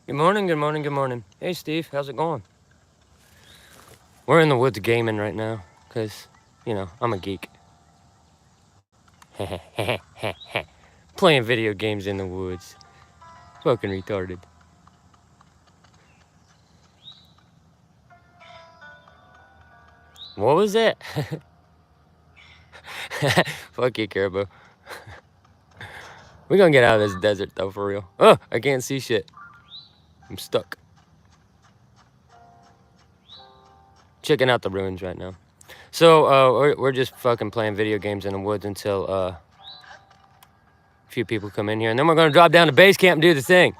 Good morning, good morning, good morning. Hey, Steve, how's it going? We're in the woods gaming right now, because, I'm a geek. Playing video games in the woods. Fucking retarded. What was that? Fuck you, Caribou. We're gonna get out of this desert, though, for real. Oh, I can't see shit. I'm stuck. Checking out the ruins right now. So, we're just fucking playing video games in the woods until, a few people come in here. And then we're gonna drop down to base camp and do the thing.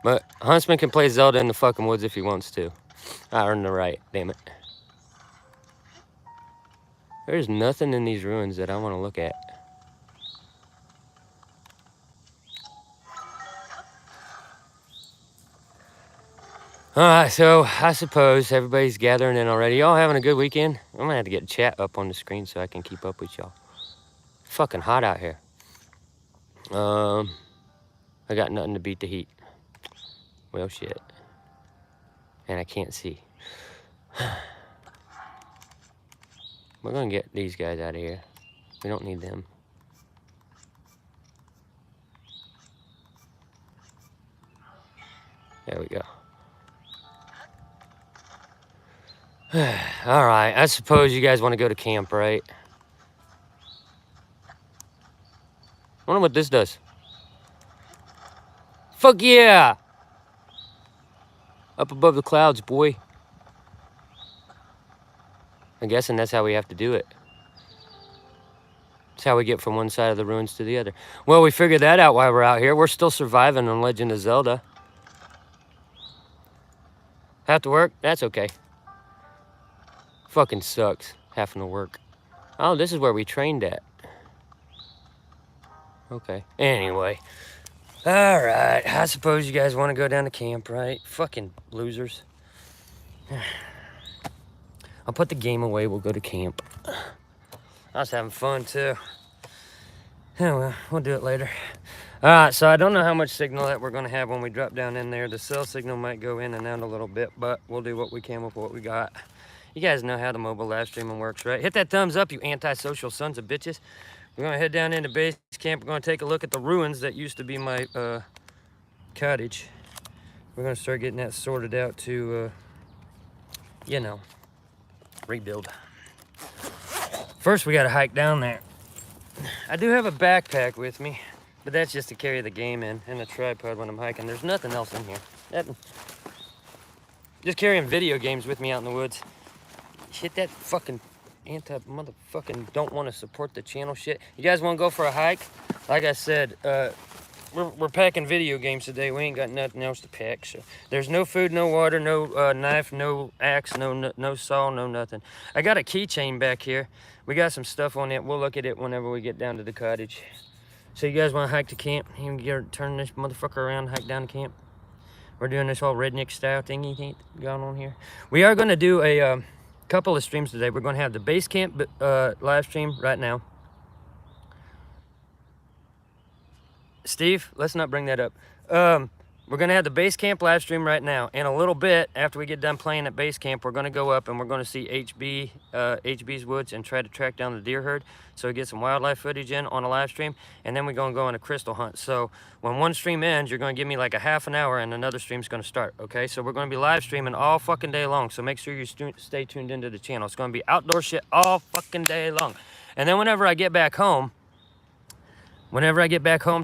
But Huntsman can play Zelda in the fucking woods if he wants to. I earned the right, damn it. There's nothing in these ruins that I want to look at. Alright, so I suppose everybody's gathering in already. Y'all having a good weekend? I'm gonna have to get chat up on the screen so I can keep up with y'all. It's fucking hot out here. I got nothing to beat the heat. Well, shit. And I can't see. We're gonna get these guys out of here. We don't need them. There we go. Alright, I suppose you guys want to go to camp, right? I wonder what this does. Fuck yeah! Up above the clouds, boy. I'm guessing that's how we have to do it. That's how we get from one side of the ruins to the other. Well, we figured that out while we're out here. We're still surviving on Legend of Zelda. Have to work? That's okay. Fucking sucks having to work. Oh, this is where we trained at. Okay. Anyway. Alright. I suppose you guys want to go down to camp, right? Fucking losers. I'll put the game away. We'll go to camp. I was having fun, too. Yeah, well, we'll do it later. Alright, so I don't know how much signal that we're going to have when we drop down in there. The cell signal might go in and out a little bit, but we'll do what we can with what we got. You guys know how the mobile live streaming works, right? Hit that thumbs up, you antisocial sons of bitches. We're going to head down into base camp. We're going to take a look at the ruins that used to be my cottage. We're going to start getting that sorted out to, rebuild. First, we got to hike down there. I do have a backpack with me, but that's just to carry the game in, and a tripod when I'm hiking. There's nothing else in here. Just carrying video games with me out in the woods. Hit that fucking anti-motherfucking don't want to support the channel shit. You guys want to go for a hike? Like I said, we're packing video games today. We ain't got nothing else to pack. So there's no food, no water, no knife, no axe, no saw, no nothing. I got a keychain back here. We got some stuff on it. We'll look at it whenever we get down to the cottage. So you guys want to hike to camp? You can turn this motherfucker around, hike down to camp. We're doing this whole redneck style thingy going on here. We are going to do a couple of streams today. We're going to have the base camp live stream right now. Steve, let's not bring that up. We're going to have the base camp live stream right now. In a little bit, after we get done playing at base camp, we're going to go up and we're going to see HB's woods and try to track down the deer herd so we get some wildlife footage in on a live stream. And then we're going to go on a crystal hunt. So when one stream ends, you're going to give me like a half an hour and another stream's going to start, okay? So we're going to be live streaming all fucking day long. So make sure you stay tuned into the channel. It's going to be outdoor shit all fucking day long. And then whenever I get back home,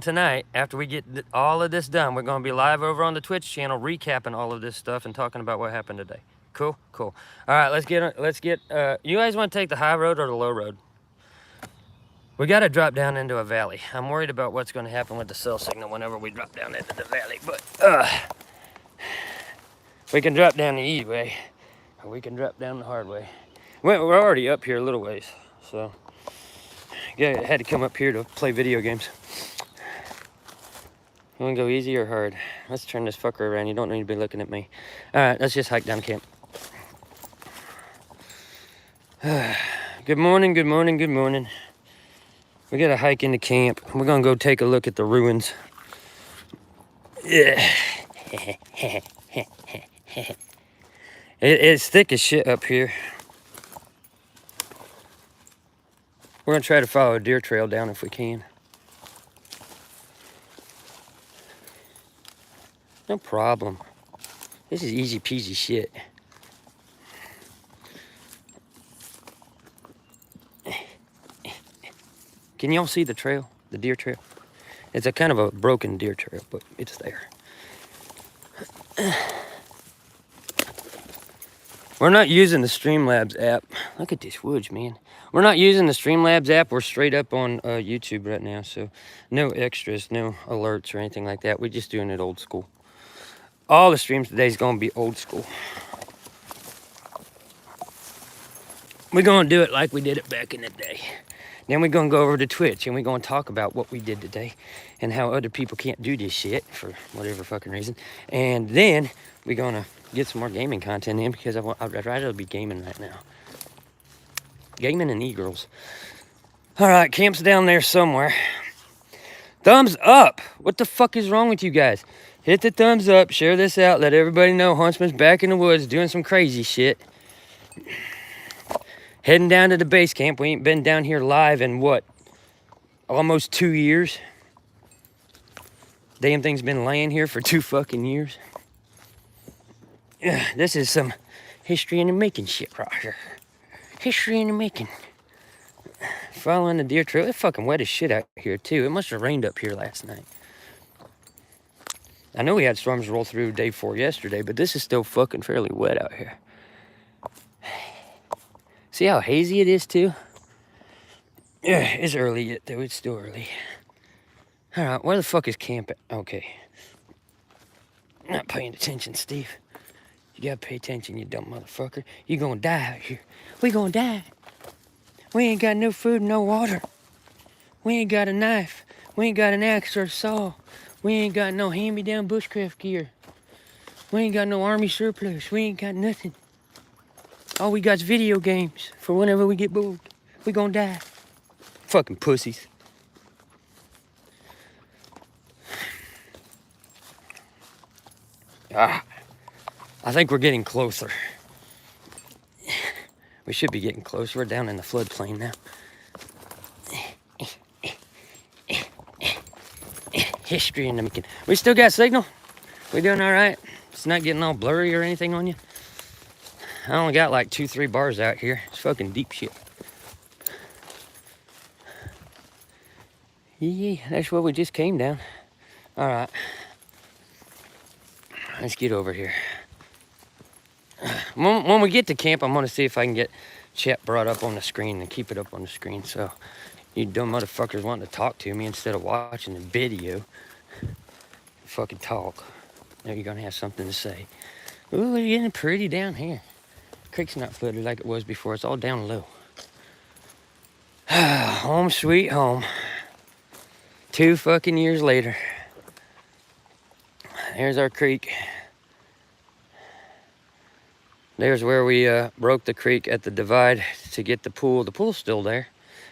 tonight, after we get all of this done, we're going to be live over on the Twitch channel, recapping all of this stuff and talking about what happened today. Cool? Cool. All right, let's get, you guys want to take the high road or the low road? We got to drop down into a valley. I'm worried about what's going to happen with the cell signal whenever we drop down into the valley, but we can drop down the easy way, or we can drop down the hard way. We're already up here a little ways, so... Yeah, I had to come up here to play video games. You want to go easy or hard? Let's turn this fucker around. You don't need to be looking at me. All right, let's just hike down camp. Good morning, good morning, good morning. We got to hike into camp. We're going to go take a look at the ruins. It's thick as shit up here. We're gonna try to follow a deer trail down if we can. No problem. This is easy peasy shit. Can y'all see the trail? The deer trail? It's a kind of a broken deer trail, but it's there. We're not using the Streamlabs app. Look at this woods, man. We're not using the Streamlabs app. We're straight up on YouTube right now, so no extras, no alerts or anything like that. We're just doing it old school. All the streams today is going to be old school. We're going to do it like we did it back in the day. Then we're going to go over to Twitch and we're going to talk about what we did today and how other people can't do this shit for whatever fucking reason. And then we're going to get some more gaming content in because I'd rather be gaming right now. Gaming and e-girls. All right, camp's down there somewhere. Thumbs up. What the fuck is wrong with you guys? Hit the thumbs up, share this out, let everybody know Huntsman's back in the woods doing some crazy shit. Heading down to the base camp. We ain't been down here live in what? Almost 2 years. Damn thing's been laying here for 2 fucking years. Yeah, this is some history in the making shit right here. History in the making. Following the deer trail. It's fucking wet as shit out here too. It must have rained up here last night. I know we had storms roll through day 4 yesterday, but this is still fucking fairly wet out here. See how hazy it is too? Yeah, it's early yet though. It's still early. All right, where the fuck is camp at? Okay. Not paying attention, Steve. You gotta pay attention, you dumb motherfucker. You gonna die out here. We gonna die. We ain't got no food, no water. We ain't got a knife. We ain't got an axe or a saw. We ain't got no hand-me-down bushcraft gear. We ain't got no army surplus. We ain't got nothing. All we got is video games for whenever we get bored. We gonna die. Fucking pussies. I think we're getting closer. We should be getting closer. We're down in the floodplain now. History in the making. We still got signal? We doing all right? It's not getting all blurry or anything on you? I only got like 2-3 bars out here. It's fucking deep shit. Yeah, that's where we just came down. All right. Let's get over here. When we get to camp, I'm going to see if I can get chat brought up on the screen and keep it up on the screen. So you dumb motherfuckers wanting to talk to me instead of watching the video. Fucking talk. Now you're going to have something to say. Ooh, we're getting pretty down here. Creek's not flooded like it was before. It's all down low. Home sweet home. 2 fucking years later. There's our creek. There's where we broke the creek at the divide to get the pool. The pool's still there.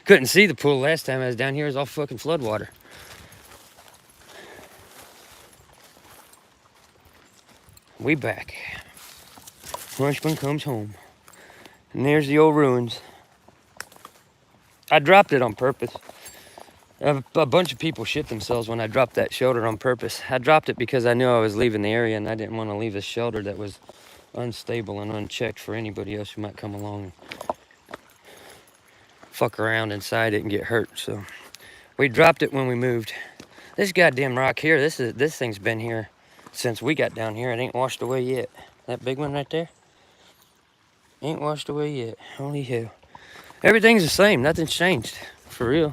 Couldn't see the pool last time I was down here. It was all fucking flood water. We back. Huntsman comes home. And there's the old ruins. I dropped it on purpose. A bunch of people shit themselves when I dropped that shelter on purpose. I dropped it because I knew I was leaving the area and I didn't want to leave a shelter that was unstable and unchecked for anybody else who might come along and fuck around inside it and get hurt. So we dropped it when we moved. This goddamn rock here, this thing's been here since we got down here. It ain't washed away yet. That big one right there ain't washed away yet. Holy hell. Everything's the same. Nothing's changed. For real.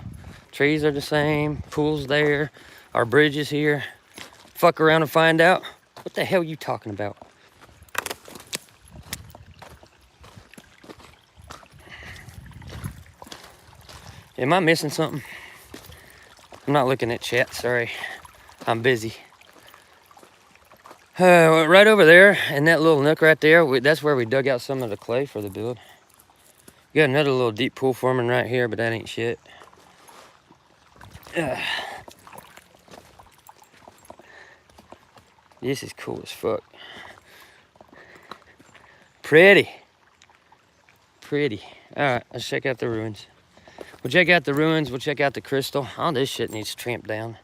Trees are the same. Pool's there. Our bridge is here. Fuck around and find out. What the hell are you talking about? Am I missing something? I'm not looking at chat, sorry. I'm busy. Right over there, in that little nook right there, that's where we dug out some of the clay for the build. We got another little deep pool forming right here, but that ain't shit. This is cool as fuck. Pretty. Pretty. Alright, let's check out the ruins. We'll check out the ruins, we'll check out the crystal. All this shit needs tramped down.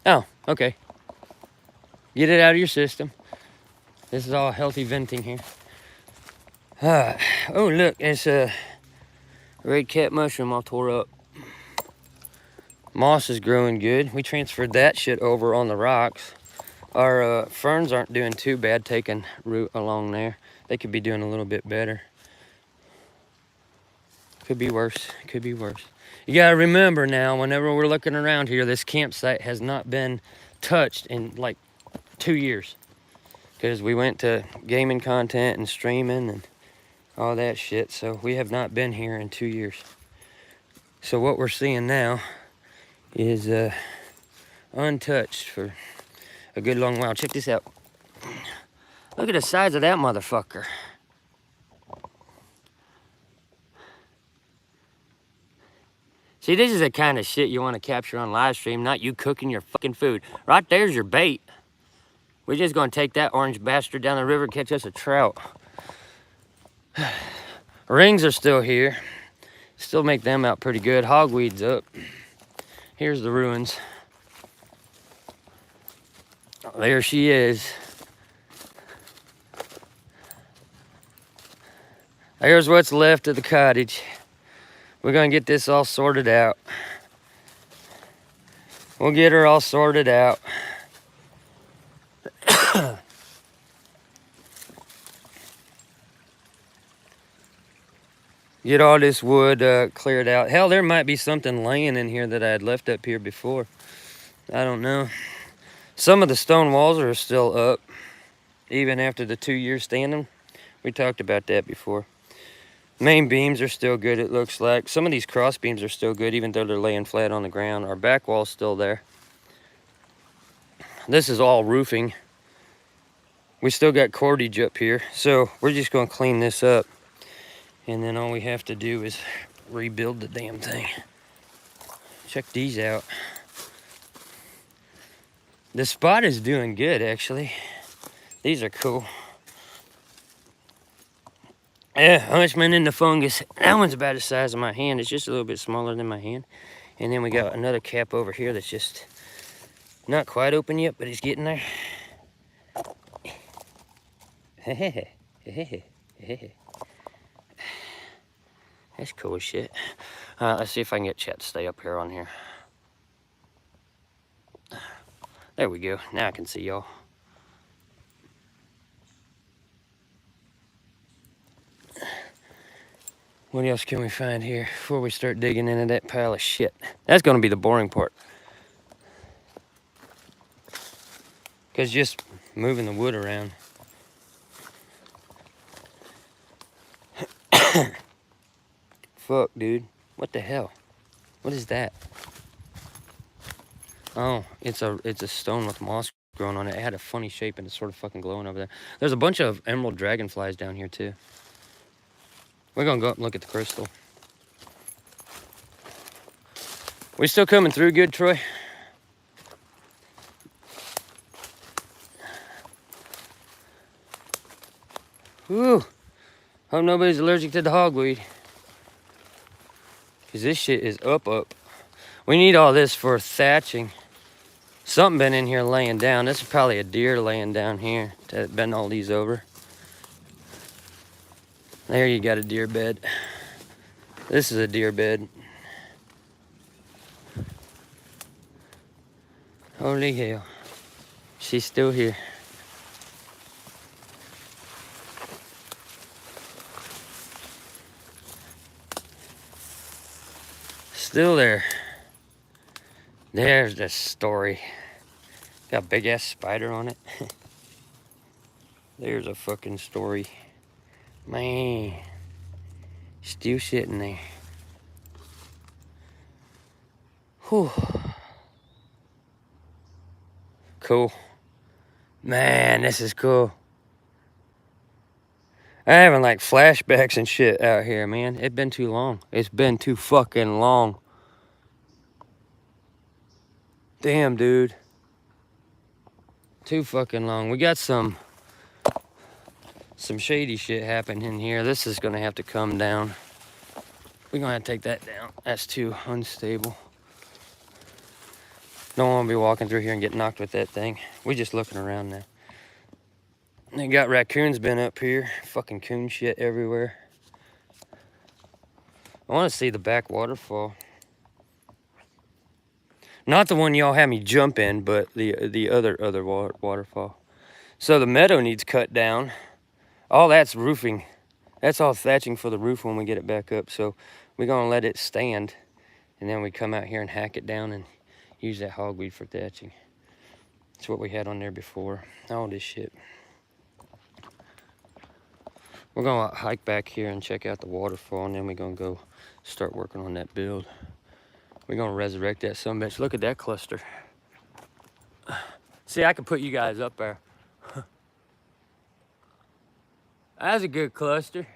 Oh, okay. Get it out of your system. This is all healthy venting here. Oh, look, it's a red cat mushroom all tore up. Moss is growing good. We transferred that shit over on the rocks. Our ferns aren't doing too bad taking root along there. They could be doing a little bit better. Could be worse, could be worse. You gotta remember now, whenever we're looking around here, this campsite has not been touched in like 2 years. Because we went to gaming content and streaming and all that shit. So we have not been here in 2 years. So what we're seeing now is untouched for a good long while. Check this out. Look at the size of that motherfucker. See, this is the kind of shit you want to capture on live stream, not you cooking your fucking food. Right there's your bait. We're just going to take that orange bastard down the river and catch us a trout. Rings are still here. Still make them out pretty good. Hogweed's up. Here's the ruins. There she is. There's what's left of the cottage. We're gonna get this all sorted out. We'll get her all sorted out. Get all this wood cleared out. Hell, there might be something laying in here that I had left up here before. I don't know. Some of the stone walls are still up, even after the 2 years standing. We talked about that before. Main beams are still good, it looks like. Some of these cross beams are still good, even though they're laying flat on the ground. Our back wall's still there. This is all roofing. We still got cordage up here, so we're just gonna clean this up. And then all we have to do is rebuild the damn thing. Check these out. The spot is doing good, actually. These are cool. Yeah, Huntsman in the fungus. That one's about the size of my hand. It's just a little bit smaller than my hand. And then we got another cap over here that's just not quite open yet, but it's getting there. That's cool as shit. Let's see if I can get Chet to stay up here on here. There we go. Now I can see y'all. What else can we find here before we start digging into that pile of shit? That's going to be the boring part. Because just moving the wood around. Fuck, dude. What the hell? What is that? Oh, it's a stone with moss growing on it. It had a funny shape and it's sort of fucking glowing over there. There's a bunch of emerald dragonflies down here too. We're gonna go up and look at the crystal. We still coming through good, Troy? Whew. Hope nobody's allergic to the hogweed. Cause this shit is up. We need all this for thatching. Something been in here laying down. This is probably a deer laying down here to bend all these over. There you got a deer bed. This is a deer bed. Holy hell. She's still here. Still there. There's the story. Got a big ass spider on it. There's a fucking story. Man. Still sitting there. Whew. Cool. Man, this is cool. I'm having like flashbacks and shit out here, man. It's been too long. It's been too fucking long. Damn, dude. Too fucking long. We got some shady shit happening here. This is gonna have to come down. We're gonna have to take that down. That's too unstable. Don't want to be walking through here and get knocked with that thing. We're just looking around now. They got raccoons been up here. Fucking coon shit everywhere. I want to see the back waterfall. Not the one y'all had me jump in, but the other waterfall. So the meadow needs cut down. All that's roofing. That's all thatching for the roof when we get it back up. So we're gonna let it stand, and then we come out here and hack it down and use that hogweed for thatching. That's what we had on there before. All this shit. We're gonna hike back here and check out the waterfall, and then we're gonna go start working on that build. We're gonna resurrect that sumbitch. Look at that cluster. See, I can put you guys up there. That's a good cluster.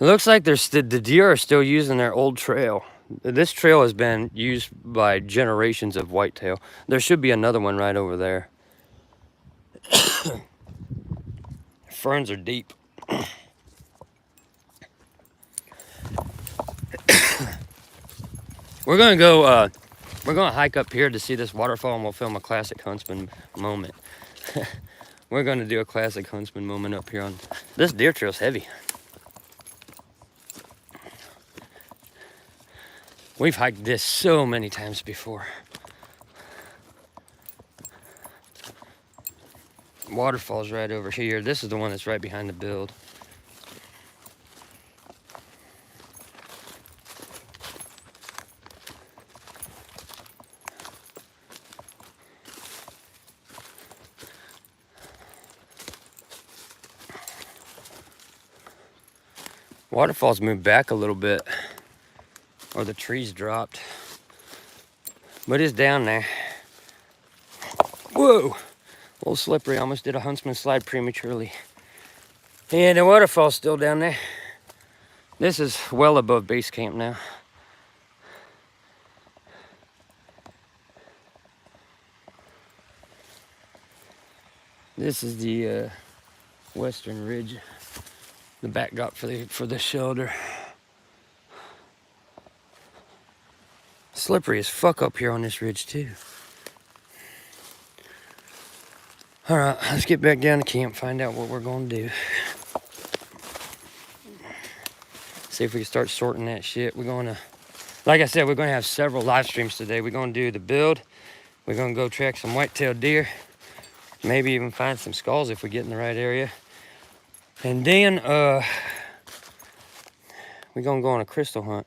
It looks like the deer are still using their old trail. This trail has been used by generations of whitetail. There should be another one right over there. Ferns are deep. We're gonna go, we're gonna hike up here to see this waterfall, and we'll film a classic huntsman moment. We're gonna do a classic huntsman moment up here on this deer trail's heavy. We've hiked this so many times before. Waterfall's right over here. This is the one that's right behind the build. Waterfall's moved back a little bit, or the trees dropped, but it's down there. Whoa, a little slippery. Almost did a huntsman slide prematurely. And the waterfall's still down there. This is well above base camp now. This is the western ridge, the backdrop for the shoulder. Slippery as fuck up here on this ridge too. All right, let's get back down to camp, find out what we're gonna do. See if we can start sorting that shit. We're gonna, like I said, we're gonna have several live streams today. We're gonna do the build. We're gonna go track some white-tailed deer. Maybe even find some skulls if we get in the right area. And then we're gonna go on a crystal hunt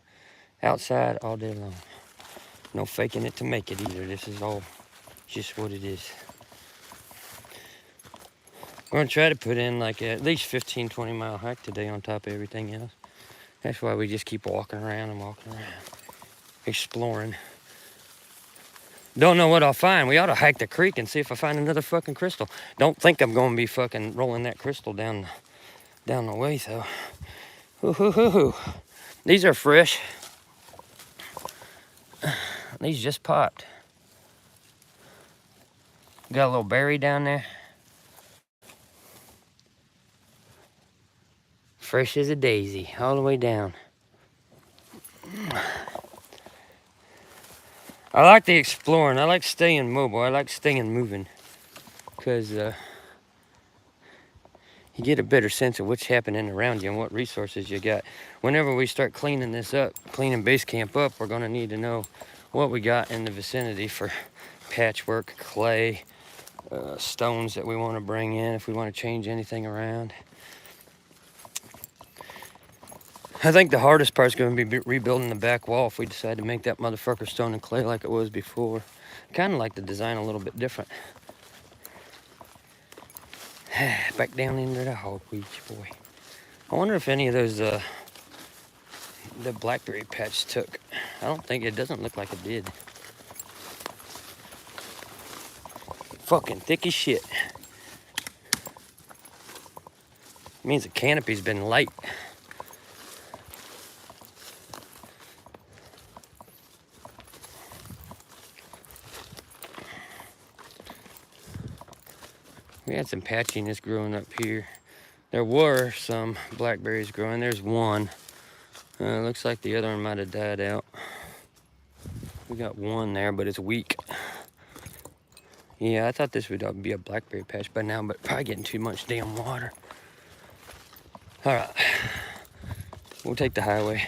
outside all day long. No faking it to make it either. This is all just what it is. We're gonna try to put in like at least 15-20 mile hike today on top of everything else. That's why we just keep walking around and walking around, exploring. Don't know what I'll find. We ought to hike the creek and see if I find another fucking crystal. Don't think I'm gonna be fucking rolling that crystal down the way though. Ooh. These are fresh. These just popped. Got a little berry down there. Fresh as a daisy, all the way down. I like the exploring. I like staying mobile. I like staying moving. Because you get a better sense of what's happening around you and what resources you got. Whenever we start cleaning this up, cleaning base camp up, we're going to need to know what we got in the vicinity for patchwork, clay, stones that we want to bring in if we want to change anything around. I think the hardest part is going to be rebuilding the back wall if we decide to make that motherfucker stone and clay like it was before. Kind of like the design a little bit different. Back down into the hogweed, boy. I wonder if any of those, the blackberry patch took. I don't think, it doesn't look like it did. Fucking thick as shit. Means the canopy's been light. We had some patchiness growing up here. There were some blackberries growing. There's one. Looks like the other one might have died out. We got one there, but it's weak. Yeah, I thought this would be a blackberry patch by now, but probably getting too much damn water. All right, we'll take the highway.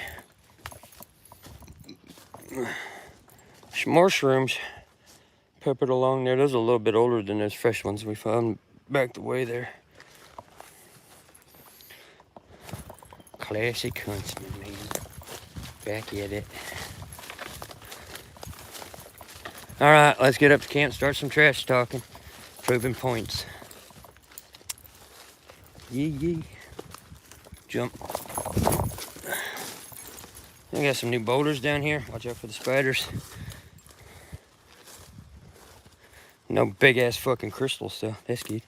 More shrooms peppered along there. Those are a little bit older than those fresh ones we found back the way there. Classic huntsman, man. Back at it. All right, let's get up to camp, start some trash talking, proving points. Yee. Jump. I got some new boulders down here. Watch out for the spiders. No big ass fucking crystals though. That's good.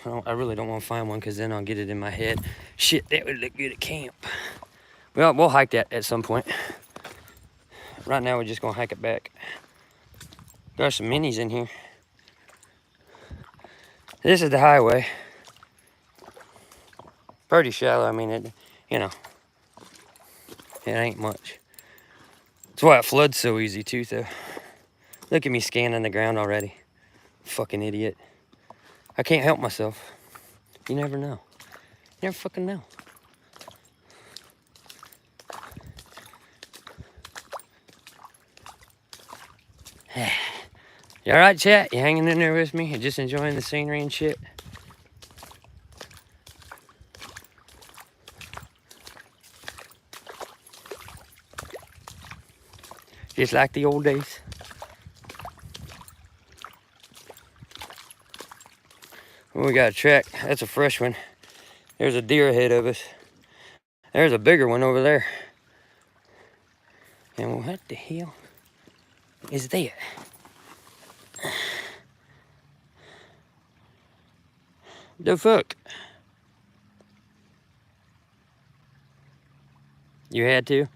I really don't want to find one because then I'll get it in my head. Shit, that would look good at camp. Well, we'll hike that at some point. Right now, we're just gonna hike it back. Got some minis in here. This is the highway. Pretty shallow. I mean, it ain't much. That's why it floods so easy too, though. Look at me scanning the ground already. Fucking idiot. I can't help myself. You never know. You never fucking know. You all right, chat? You hanging in there with me? You just enjoying the scenery and shit? Just like the old days. We got a track. That's a fresh one. There's a deer ahead of us. There's a bigger one over there. And what the hell is that? The fuck? You had to?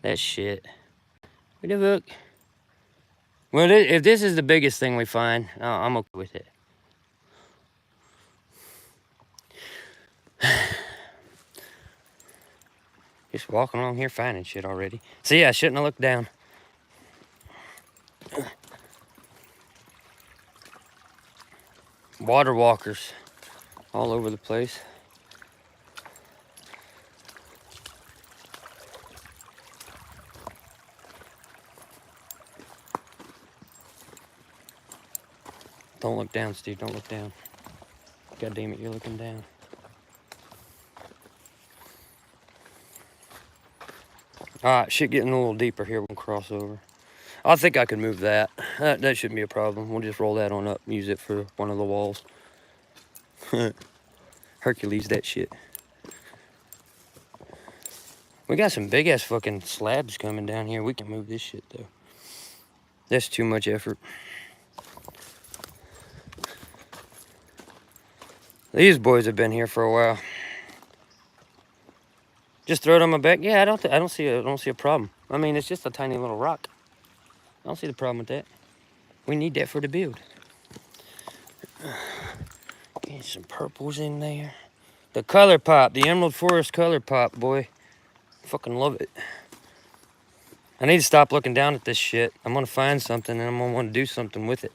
That shit. What the fuck? Well, if this is the biggest thing we find, I'm okay with it. Just walking along here finding shit already. See, I shouldn't have looked down. Water walkers all over the place. Don't look down, Steve. Don't look down. God damn it, you're looking down. Alright, shit getting a little deeper here. We'll cross over. I think I could move that. That shouldn't be a problem. We'll just roll that on up, use it for one of the walls. Hercules, that shit. We got some big ass fucking slabs coming down here. We can move this shit though. That's too much effort. These boys have been here for a while. Just throw it on my back. Yeah, I don't see a problem. I mean, it's just a tiny little rock. I don't see the problem with that. We need that for the build. Get some purples in there. The color pop, the Emerald Forest color pop, boy. Fucking love it. I need to stop looking down at this shit. I'm gonna find something and I'm gonna want to do something with it.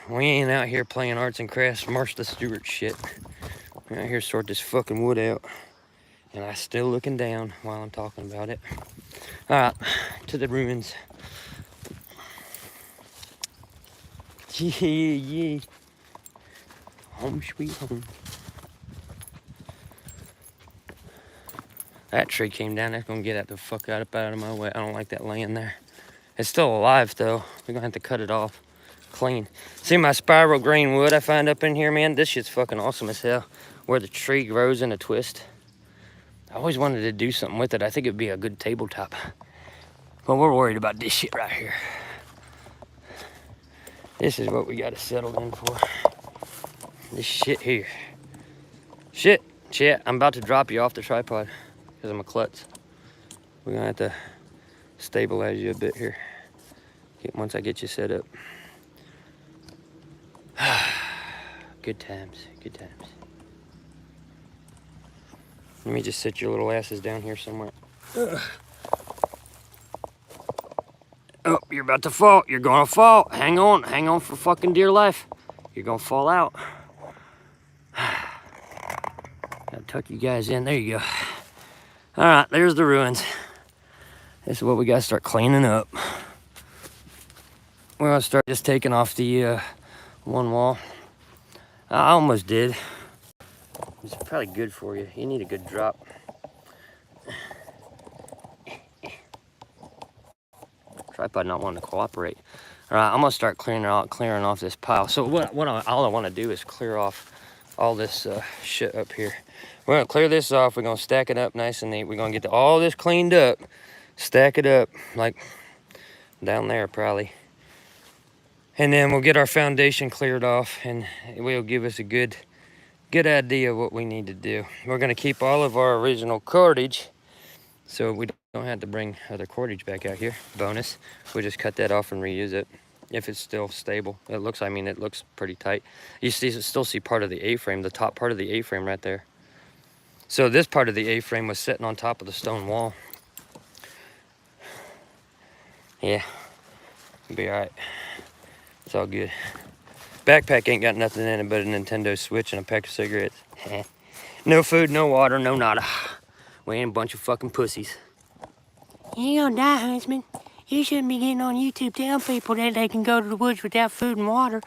We ain't out here playing arts and crafts, Martha Stewart shit. We're out here sort this fucking wood out. And I'm still looking down while I'm talking about it. Alright, to the ruins. Yeah. Home sweet home. That tree came down. That's gonna get that the fuck out of my way. I don't like that laying there. It's still alive though. We're gonna have to cut it off clean. See my spiral green wood I find up in here, man? This shit's fucking awesome as hell. Where the tree grows in a twist. I always wanted to do something with it. I think it'd be a good tabletop. But we're worried about this shit right here. This is what we got to settle in for. This shit here. Shit, chat, I'm about to drop you off the tripod because I'm a klutz. We're gonna have to stabilize you a bit here. Once I get you set up. Good times, good times. Let me just sit your little asses down here somewhere. Ugh. Oh, you're about to fall. You're gonna fall. Hang on for fucking dear life. You're gonna fall out. Gotta tuck you guys in. There you go. All right, there's the ruins. This is what we gotta start cleaning up. We're gonna start just taking off the one wall. I almost did. It's probably good for you. You need a good drop. Tripod not wanting to cooperate. All right, I'm gonna start clearing off this pile. So all I want to do is clear off all this shit up here. We're gonna clear this off. We're gonna stack it up nice and neat. We're gonna get all this cleaned up, stack it up like down there probably, and then we'll get our foundation cleared off, and it will give us a good idea of what we need to do. We're gonna keep all of our original cordage, so we don't have to bring other cordage back out here. Bonus, we'll just cut that off and reuse it if it's still stable. It looks pretty tight. You still see part of the A-frame, the top part of the A-frame right there. So this part of the A-frame was sitting on top of the stone wall. Yeah, it'll be all right. It's all good. Backpack ain't got nothing in it but a Nintendo Switch and a pack of cigarettes. No food, no water, no nada. We ain't a bunch of fucking pussies. You ain't gonna die, Huntsman. You shouldn't be getting on YouTube telling people that they can go to the woods without food and water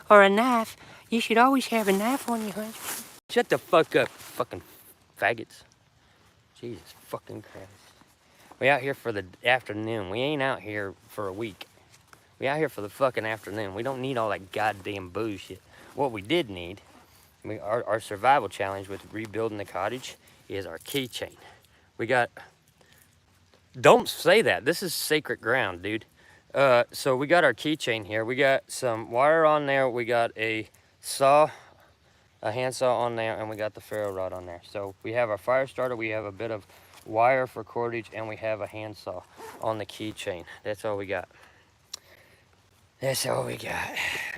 or a knife. You should always have a knife on you, Huntsman. Shut the fuck up, fucking faggots. Jesus fucking Christ. We out here for the afternoon. We ain't out here for a week. We out here for the fucking afternoon. We don't need all that goddamn bullshit. What we did need, our survival challenge with rebuilding the cottage is our keychain. We got... Don't say that. This is sacred ground, dude. So we got our keychain here. We got some wire on there. We got a saw, a hand saw on there, and we got the ferro rod on there. So we have our fire starter. We have a bit of wire for cordage, and we have a hand saw on the keychain. That's all we got. That's all we got.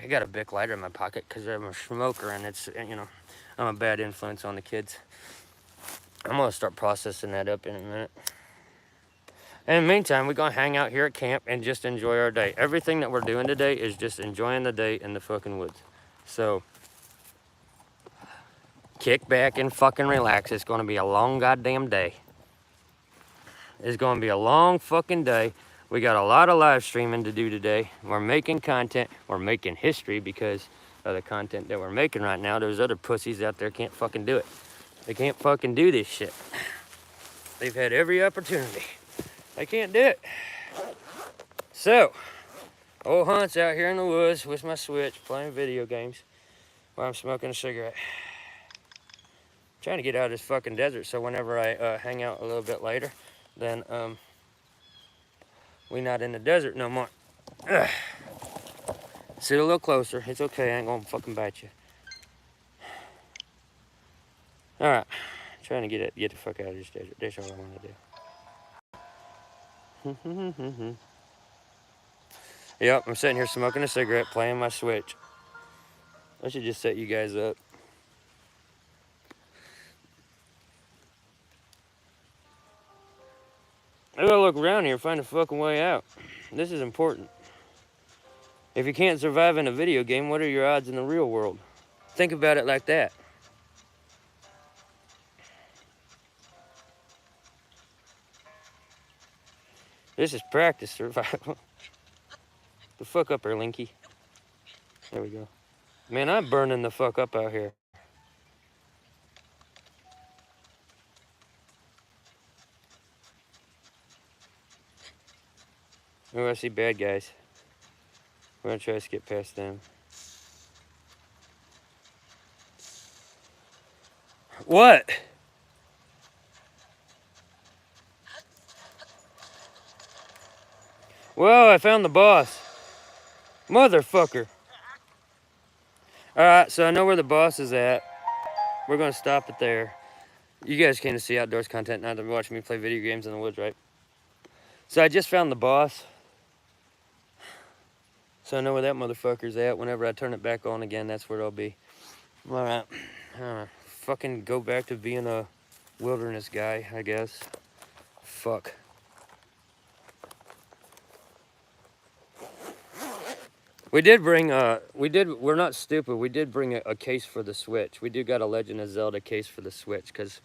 I got a Bic lighter in my pocket because I'm a smoker, and it's, you know, I'm a bad influence on the kids. I'm gonna start processing that up in a minute. In the meantime, we're gonna hang out here at camp and just enjoy our day. Everything that we're doing today is just enjoying the day in the fucking woods. So, kick back and fucking relax. It's gonna be a long goddamn day. It's gonna be a long fucking day. We got a lot of live streaming to do today. We're making content. We're making history because of the content that we're making right now. There's other pussies out there can't fucking do it. They can't fucking do this shit. They've had every opportunity. I can't do it. So, old Hunt's out here in the woods with my Switch playing video games while I'm smoking a cigarette. Trying to get out of this fucking desert so whenever I hang out a little bit later, then we not in the desert no more. Ugh. Sit a little closer. It's okay. I ain't gonna fucking bite you. All right. Trying to get the fuck out of this desert. That's all I want to do. Yep, I'm sitting here smoking a cigarette, playing my Switch. I should just set you guys up. I gotta look around here and find a fucking way out. This is important. If you can't survive in a video game, what are your odds in the real world? Think about it like that. This is practice survival. The fuck up, Linky. There we go. Man, I'm burning the fuck up out here. Oh, I see bad guys. We're gonna try to skip past them. What? Well, I found the boss. Motherfucker. Alright, so I know where the boss is at. We're gonna stop it there. You guys came to see outdoors content, not to watch me play video games in the woods, right? So I just found the boss. So I know where that motherfucker's at. Whenever I turn it back on again, that's where it'll be. All right. Fucking go back to being a wilderness guy, I guess. Fuck. We did bring, we're not stupid. We did bring a case for the Switch. We do got a Legend of Zelda case for the Switch because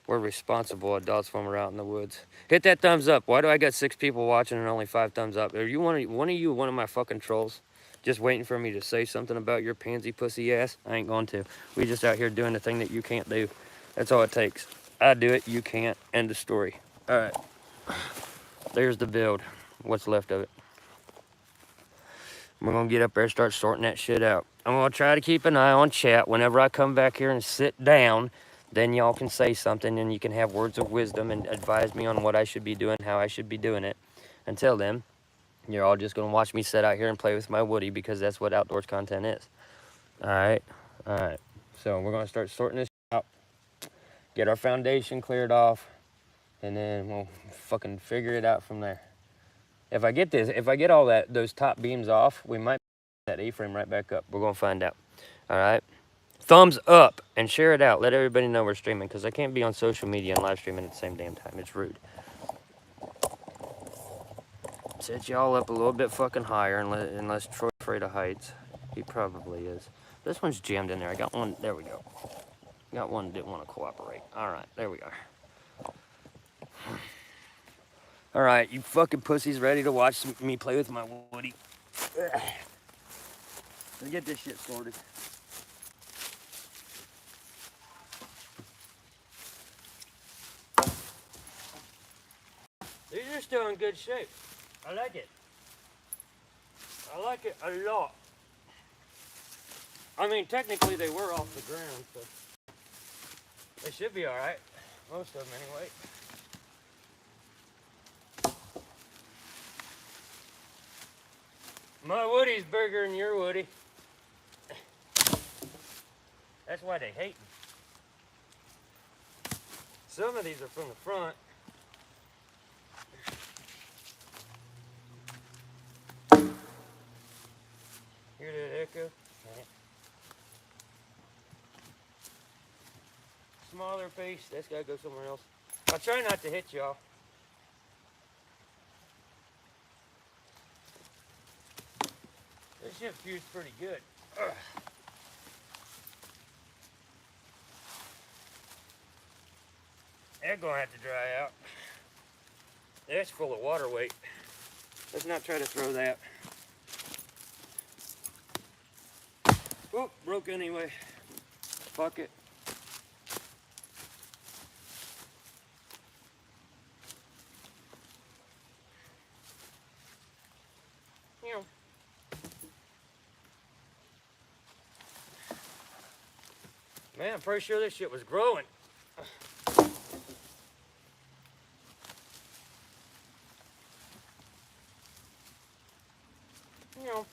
we're responsible adults when we're out in the woods. Hit that thumbs up. Why do I got 6 people watching and only 5 thumbs up? Are you one of my fucking trolls? Just waiting for me to say something about your pansy pussy ass? I ain't going to. We just out here doing the thing that you can't do. That's all it takes. I do it, you can't. End of story. All right. There's the build. What's left of it. We're gonna get up there and start sorting that shit out. I'm gonna try to keep an eye on chat. Whenever I come back here and sit down, then y'all can say something and you can have words of wisdom and advise me on what I should be doing, how I should be doing it. Until then, you're all just gonna watch me sit out here and play with my woody because that's what outdoors content is. All right. So we're gonna start sorting this out, get our foundation cleared off, and then we'll fucking figure it out from there. If I get all those top beams off, we might put that A-frame right back up. We're gonna find out. All right. Thumbs up and share it out. Let everybody know we're streaming because I can't be on social media and live streaming at the same damn time. It's rude. Set y'all up a little bit fucking higher unless Troy's afraid of heights. He probably is. This one's jammed in there. I got one. There we go. Got one that didn't want to cooperate. All right. There we are. All right, you fucking pussies ready to watch me play with my woody? Let's get this shit sorted. These are still in good shape. I like it. I like it a lot. I mean, technically they were off the ground, so they should be all right. Most of them anyway. My woody's bigger than your woody. That's why they hate me. Some of these are from the front. Hear that echo? Smaller piece. That's gotta go somewhere else. I'll try not to hit y'all. This shit fused pretty good. Ugh. They're gonna have to dry out. That's full of water weight. Let's not try to throw that. Oh, broke anyway. Fuck it. Yeah. Man, I'm pretty sure this shit was growing. You know,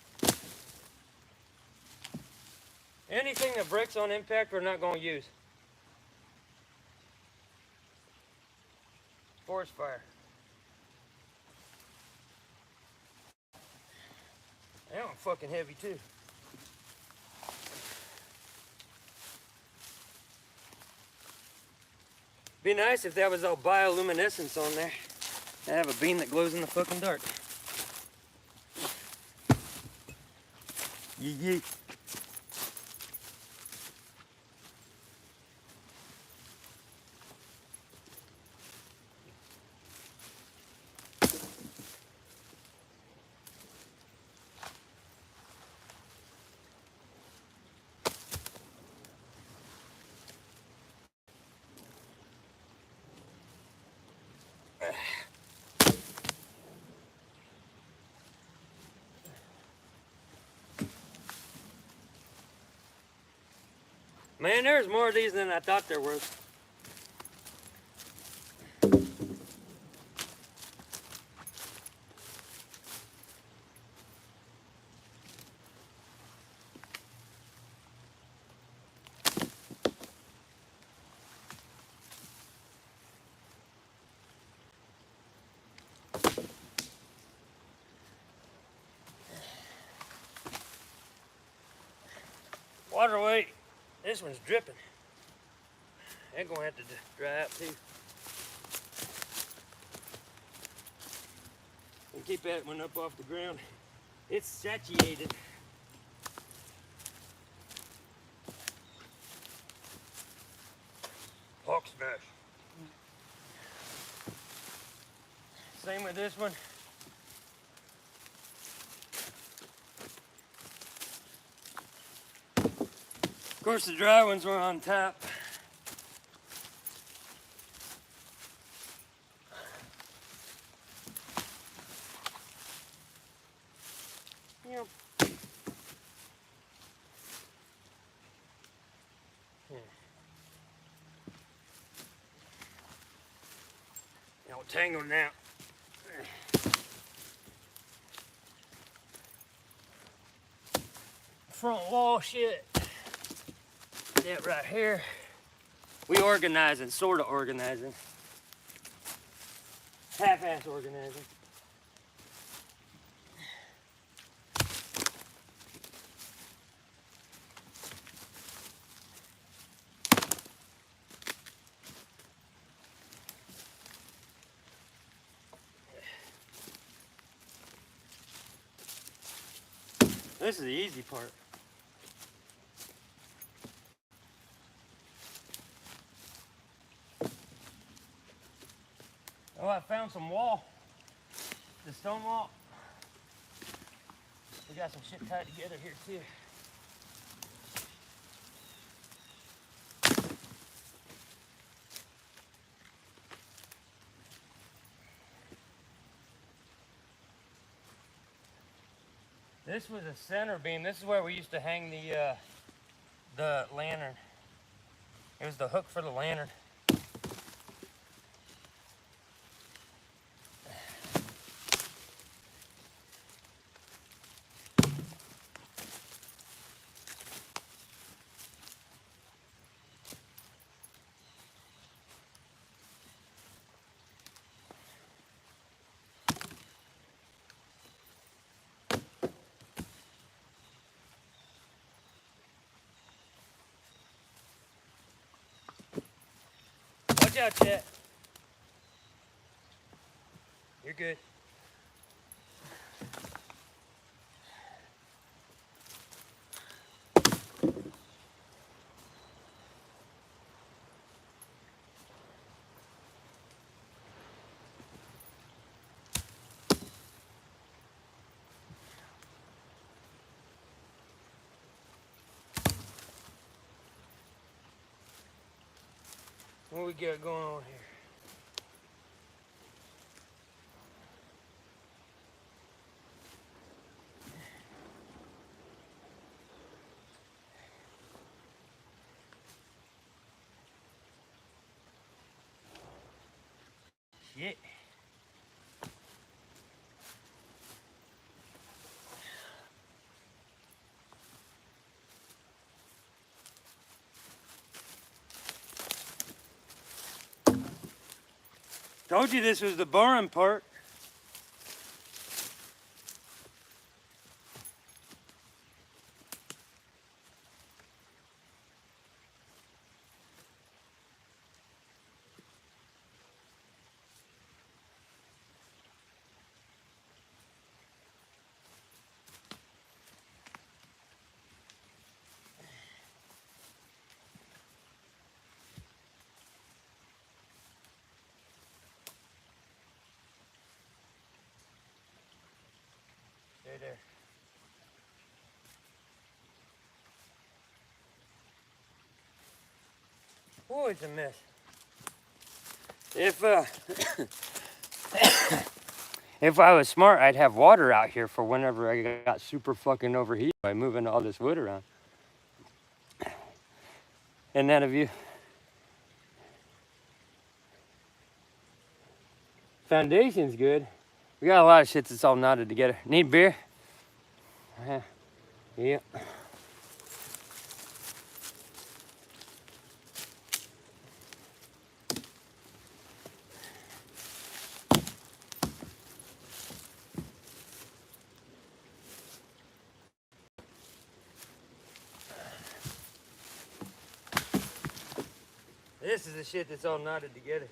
anything that breaks on impact we're not going to use. Forest fire. That one's fucking heavy too. Be nice if that was all bioluminescence on there. I have a beam that glows in the fucking dark. Yee. Man, there's more of these than I thought there was. Water weight. This one's dripping. They're gonna have to dry out too. And keep that one up off the ground. It's saturated. Hawk smash. Same with this one. Of course, the dry ones were on top. Yep. All tangled now. Front wall shit. That right here. We organizing, sort of organizing. Half-ass organizing. This is the easy part. Oh, I found some wall. The stone wall. We got some shit tied together here too. This was a center beam. This is where we used to hang the lantern. It was the hook for the lantern. Watch out, Chet. You're good. What we got going on here? Shit. Told you this was the boring part. There. Oh, it's a mess. If if I was smart, I'd have water out here for whenever I got super fucking overheated by moving all this wood around. And then if you foundation's good. We got a lot of shit that's all knotted together. Need beer? Yeah. This is the shit that's all knotted together.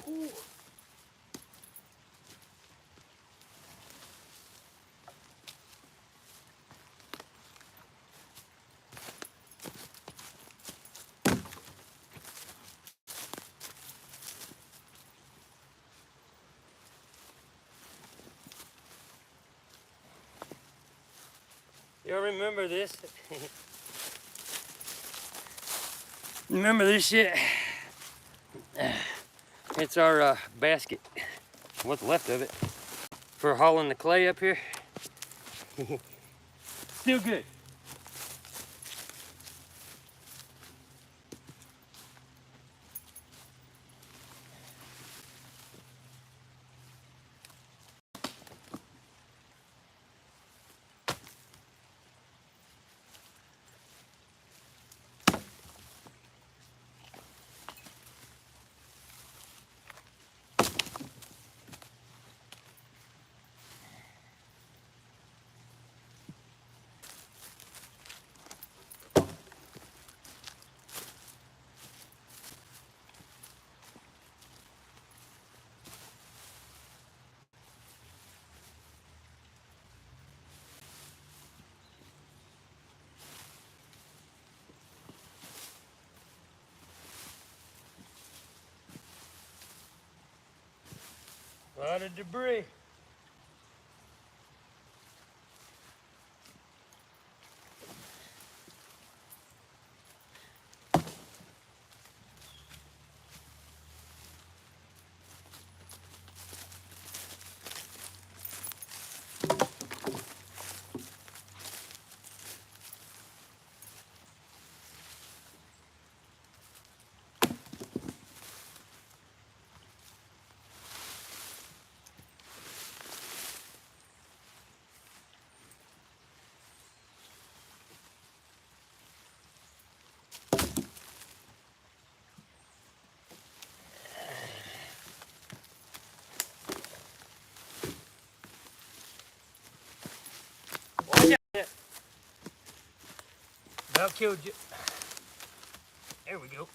Ooh. Y'all remember this? Remember this shit? It's our basket. What's left of it. For hauling the clay up here. Still good. A lot of debris. About killed you. There we go.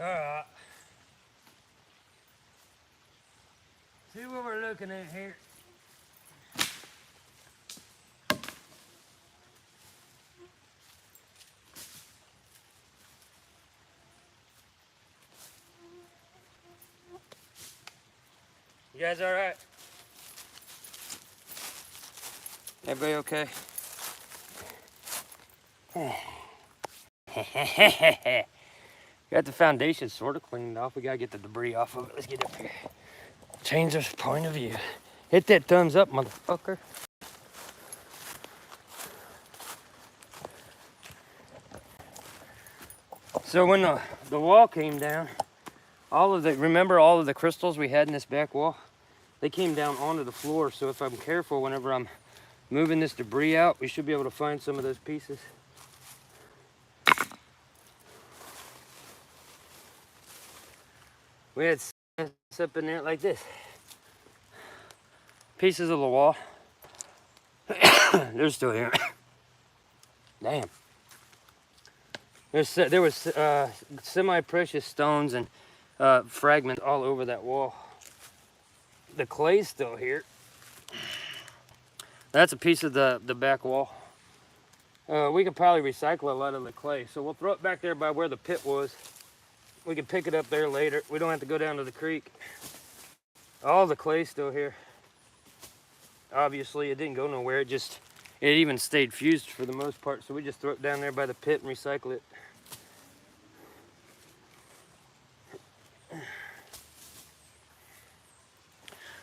Alright. See what we're looking at here. You guys alright? Everybody okay? Got the foundation sort of cleaned off. We gotta get the debris off of it. Let's get up here. Change our point of view. Hit that thumbs up, motherfucker. So when the wall came down, remember all of the crystals we had in this back wall? They came down onto the floor, so if I'm careful whenever I'm moving this debris out, we should be able to find some of those pieces. We had up in there like this. Pieces of the wall. They're still here. Damn. There was semi-precious stones and fragments all over that wall. The clay's still here. That's a piece of the back wall. We could probably recycle a lot of the clay, so we'll throw it back there by where the pit was. We can pick it up there later. We don't have to go down to the creek. All the clay's still here. Obviously, it didn't go nowhere. It even stayed fused for the most part, so we just throw it down there by the pit and recycle it.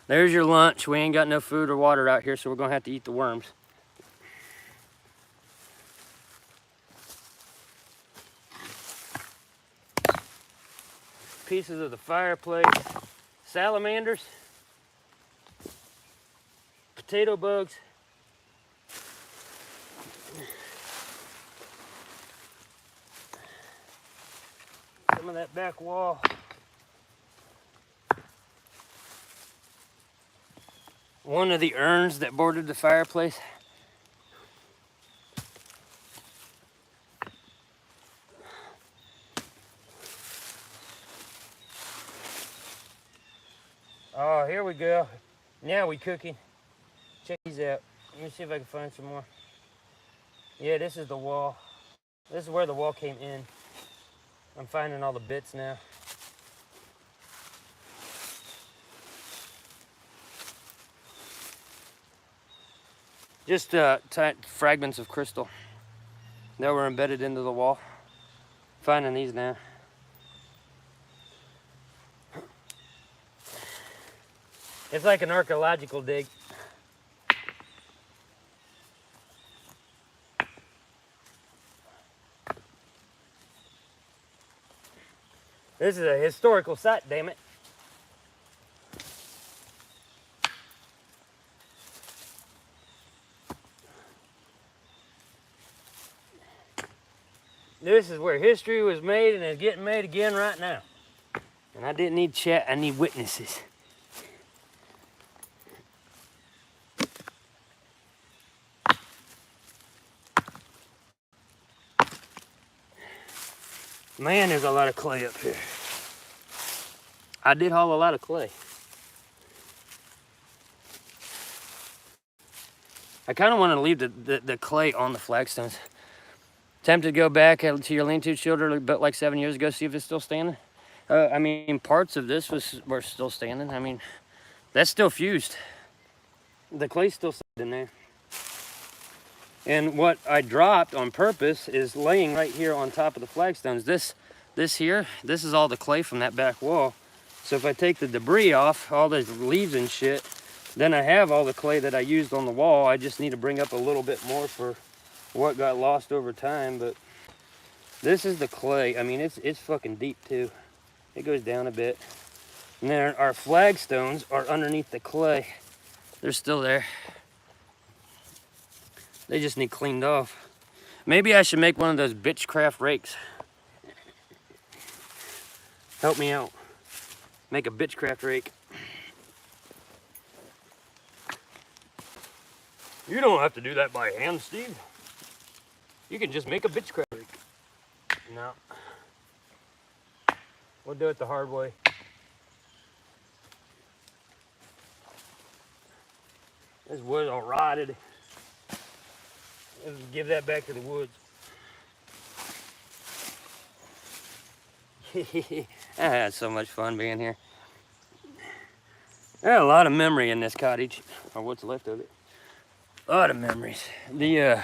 There's your lunch. We ain't got no food or water out here, so we're gonna have to eat the worms. Pieces of the fireplace, salamanders, potato bugs, some of that back wall. One of the urns that bordered the fireplace. Oh, here we go. Now we cooking. Check these out. Let me see if I can find some more. Yeah, this is the wall. This is where the wall came in. I'm finding all the bits now. Just tight fragments of crystal that were embedded into the wall. Finding these now. It's like an archaeological dig. This is a historical site, damn it. This is where history was made and is getting made again right now. And I didn't need chat, I need witnesses. Man, there's a lot of clay up here. I did haul a lot of clay. I kind of want to leave the clay on the flagstones. Tempted to go back to your lean-to shoulder about like 7 years ago, see if it's still standing. I mean, parts of this were still standing. I mean, that's still fused. The clay's still sitting in there. And what I dropped on purpose is laying right here on top of the flagstones. This here, this is all the clay from that back wall. So if I take the debris off, all the leaves and shit, then I have all the clay that I used on the wall. I just need to bring up a little bit more for what got lost over time. But this is the clay. I mean, it's fucking deep too. It goes down a bit. And then our flagstones are underneath the clay. They're still there. They just need cleaned off. Maybe I should make one of those Bushcraft rakes. Help me out. Make a Bushcraft rake. You don't have to do that by hand, Steve. You can just make a Bushcraft rake. No. We'll do it the hard way. This wood all rotted. Let's give that back to the woods. I had so much fun being here. There are a lot of memory in this cottage, or what's left of it. A lot of memories. The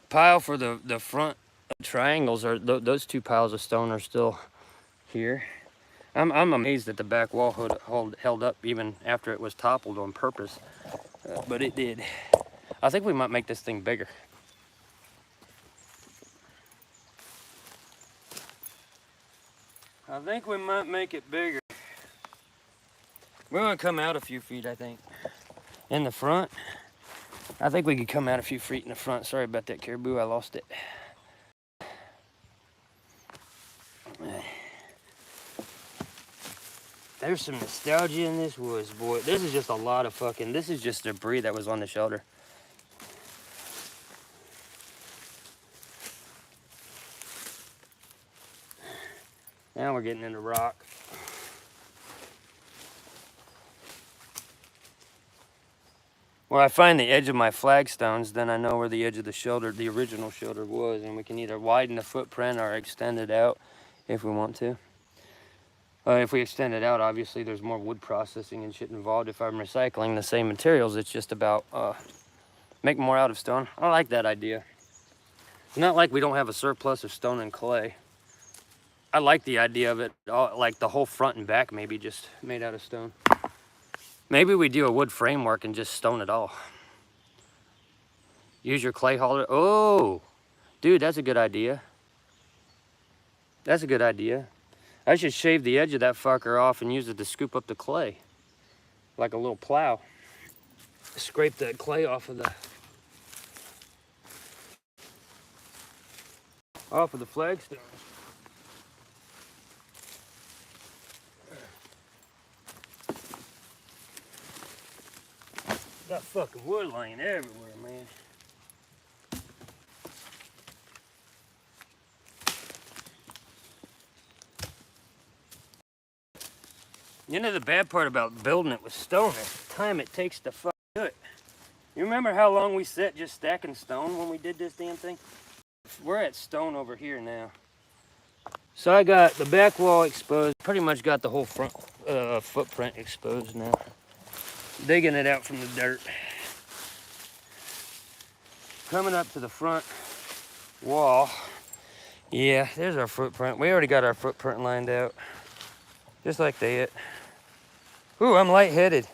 pile for the front triangles are those two piles of stone are still here. I'm amazed that the back wall held up even after it was toppled on purpose, but it did. I think we might make this thing bigger. I think we might make it bigger. We're gonna come out a few feet, I think. In the front, I think we could come out a few feet in the front. Sorry about that caribou, I lost it. There's some nostalgia in this woods, boy. This is just a lot of fucking, this is just debris that was on the shelter. Now we're getting into rock. When I find the edge of my flagstones, then I know where the edge of the shelter, the original shelter was, and we can either widen the footprint or extend it out if we want to. If we extend it out, obviously there's more wood processing and shit involved. If I'm recycling the same materials, it's just about making more out of stone. I like that idea. It's not like we don't have a surplus of stone and clay. I like the idea of it, like the whole front and back maybe just made out of stone. Maybe we do a wood framework and just stone it all. Use your clay hauler. Oh, dude, that's a good idea. That's a good idea. I should shave the edge of that fucker off and use it to scoop up the clay. Like a little plow. Scrape the clay off of the flagstones. Got fucking wood laying everywhere, man. You know the bad part about building it with stone is the time it takes to fucking do it. You remember how long we sat just stacking stone when we did this damn thing? We're at stone over here now. So I got the back wall exposed, pretty much got the whole front footprint exposed now. Digging it out from the dirt. Coming up to the front wall. Yeah, there's our footprint. We already got our footprint lined out. Just like that. Ooh, I'm lightheaded.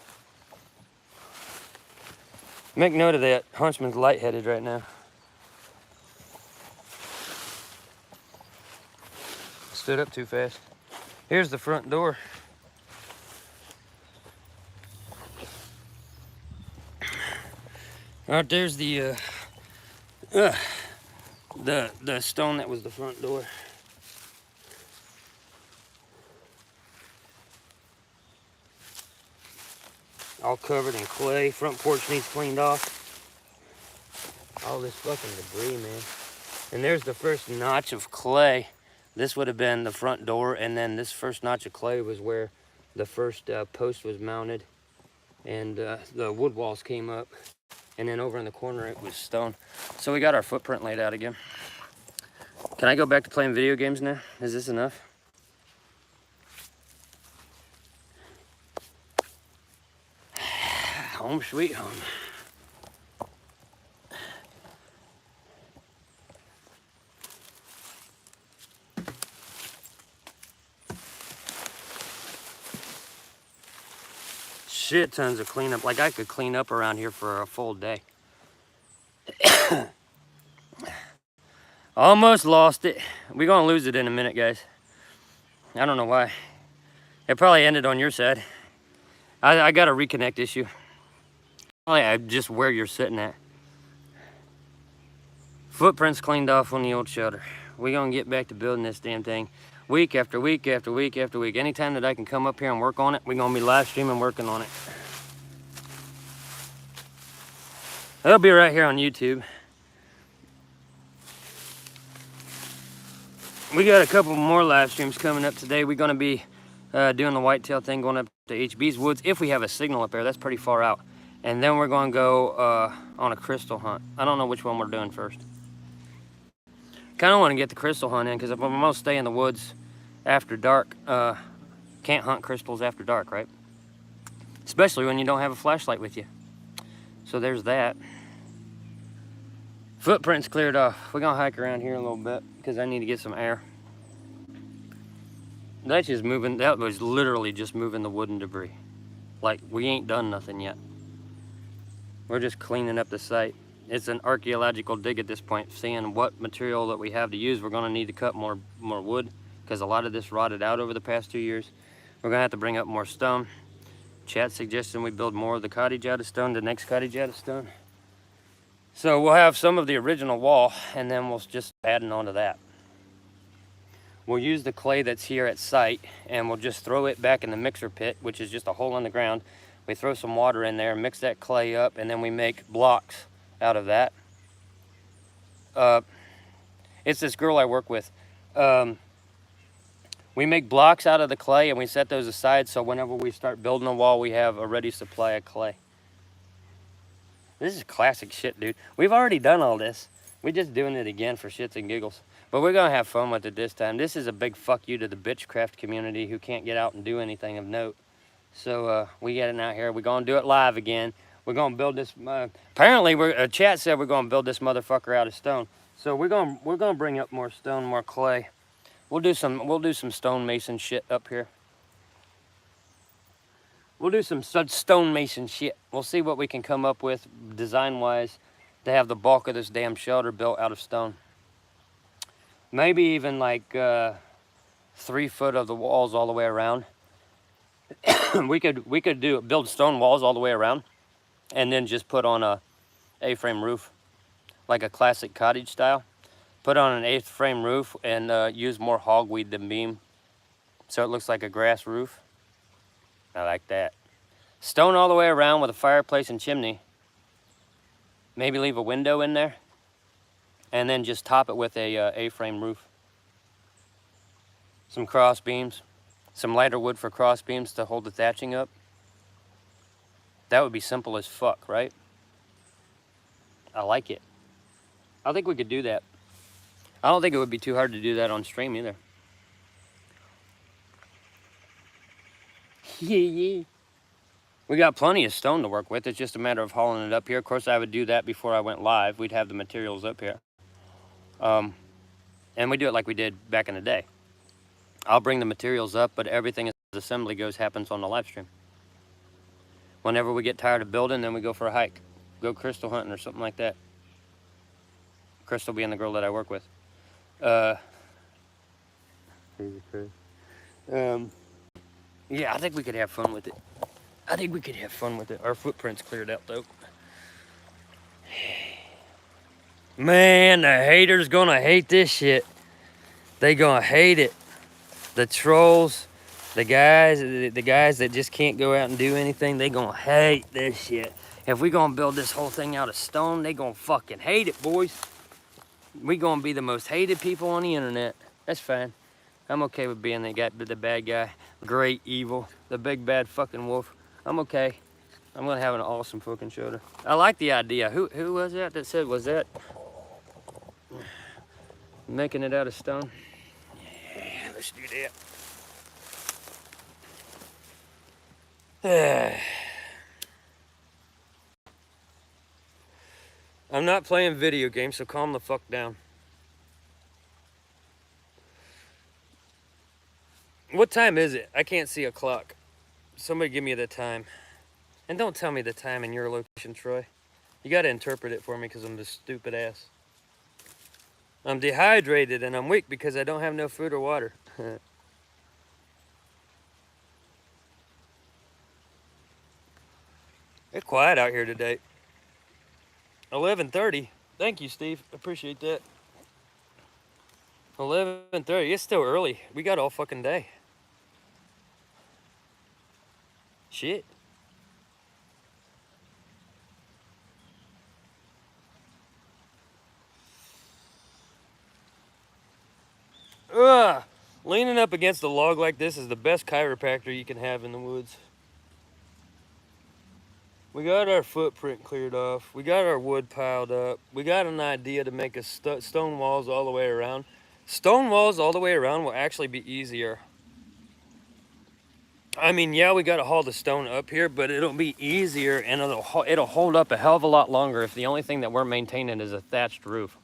Make note of that. Huntsman's lightheaded right now. Stood up too fast. Here's the front door. Right there's the stone that was the front door. All covered in clay. Front porch needs cleaned off. All this fucking debris, man. And there's the first notch of clay. This would have been the front door, and then this first notch of clay was where the first post was mounted, and the wood walls came up. And then over in the corner, it was stone. So we got our footprint laid out again. Can I go back to playing video games now? Is this enough? Home sweet home. Shit tons of cleanup. Like I could clean up around here for a full day. Almost lost it. We're gonna lose it in a minute, guys. I don't know why. It probably ended on your side. I got a reconnect issue. Probably just where you're sitting at. Footprints cleaned off on the old shelter. We're gonna get back to building this damn thing. Week after week after week after week. Anytime that I can come up here and work on it, we're gonna be live streaming working on it. It'll be right here on YouTube. We got a couple more live streams coming up today. We're going to be doing the whitetail thing, going up to HB's woods if we have a signal up there. That's pretty far out. And then we're going to go on a crystal hunt. I don't know which one we're doing first. Kind of want to get the crystal hunt in because if I'm going to stay in the woods after dark, can't hunt crystals after dark, right? Especially when you don't have a flashlight with you. So there's that. Footprints cleared off. We're going to hike around here a little bit because I need to get some air. That's just moving. That was literally just moving the wooden debris. Like, we ain't done nothing yet. We're just cleaning up the site. It's an archaeological dig at this point, seeing what material that we have to use. We're going to need to cut more wood because a lot of this rotted out over the past 2 years. We're going to have to bring up more stone. Chat suggesting we build more of the cottage out of stone, the next cottage out of stone. So we'll have some of the original wall, and then we'll just adding on to that. We'll use the clay that's here at site, and we'll just throw it back in the mixer pit, which is just a hole in the ground. We throw some water in there, mix that clay up, and then we make blocks out of that. It's this girl I work with. We make blocks out of the clay, and we set those aside so whenever we start building a wall, we have a ready supply of clay. This is classic shit, dude. We've already done all this. We're just doing it again for shits and giggles. But we're going to have fun with it this time. This is a big fuck you to the Bushcraft community who can't get out and do anything of note. So we getting out here. We're going to do it live again. We're going to build this. Apparently, chat said we're going to build this motherfucker out of stone. So we're going to bring up more stone, more clay. We'll do some stonemason shit up here. We'll do some stonemason shit. We'll see what we can come up with design-wise to have the bulk of this damn shelter built out of stone. Maybe even like 3 foot of the walls all the way around. we could build stone walls all the way around, and then just put on a A-frame roof, like a classic cottage style. Put on an A-frame roof and use more hogweed than beam, so it looks like a grass roof. I like that. Stone all the way around with a fireplace and chimney. Maybe leave a window in there, and then just top it with a A-frame roof. Some cross beams, some lighter wood for cross beams to hold the thatching up. That would be simple as fuck, right? I like it. I think we could do that. I don't think it would be too hard to do that on stream either. Yeah. We got plenty of stone to work with. It's just a matter of hauling it up here. Of course, I would do that before I went live. We'd have the materials up here. And we do it like we did back in the day. I'll bring the materials up, but everything as assembly goes happens on the live stream. Whenever we get tired of building, then we go for a hike. Go crystal hunting or something like that. Crystal being the girl that I work with. Yeah, I think we could have fun with it. Our footprints cleared out though. Man, the haters gonna hate this shit. They gonna hate it. The trolls, the guys that just can't go out and do anything, they gonna hate this shit. If we gonna build this whole thing out of stone, they gonna fucking hate it, boys. We gonna be the most hated people on the internet. That's fine. I'm okay with being the bad guy, great evil, the big bad fucking wolf. I'm okay. I'm gonna have an awesome fucking shoulder. I like the idea. Who was that said, was that making it out of stone? Yeah, let's do that. I'm not playing video games, so calm the fuck down. What time is it? I can't see a clock. Somebody give me the time. And don't tell me the time in your location, Troy. You gotta interpret it for me because I'm this stupid ass. I'm dehydrated and I'm weak because I don't have no food or water. It's quiet out here today. 11:30. Thank you, Steve. Appreciate that. 11:30. It's still early. We got all fucking day. Shit. Leaning up against a log like this is the best chiropractor you can have in the woods. We got our footprint cleared off. We got our wood piled up. We got an idea to make a stone walls all the way around. Stone walls all the way around will actually be easier. I mean, yeah, we got to haul the stone up here, but it'll be easier and it'll hold up a hell of a lot longer if the only thing that we're maintaining is a thatched roof.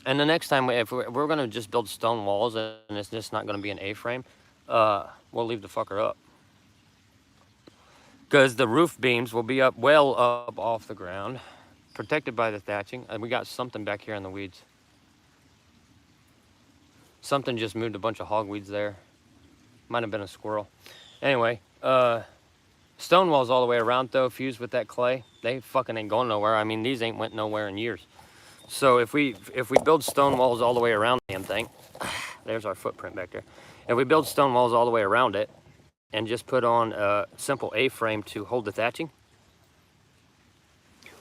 And the next time, if we're going to just build stone walls and it's just not going to be an A-frame, we'll leave the fucker up. Because the roof beams will be up well up off the ground, protected by the thatching. And we got something back here in the weeds. Something just moved a bunch of hogweeds there. Might have been a squirrel. Anyway, stone walls all the way around though, fused with that clay. They fucking ain't going nowhere. I mean, these ain't went nowhere in years. So if we build stone walls all the way around the damn thing, there's our footprint back there. If we build stone walls all the way around it and just put on a simple A-frame to hold the thatching,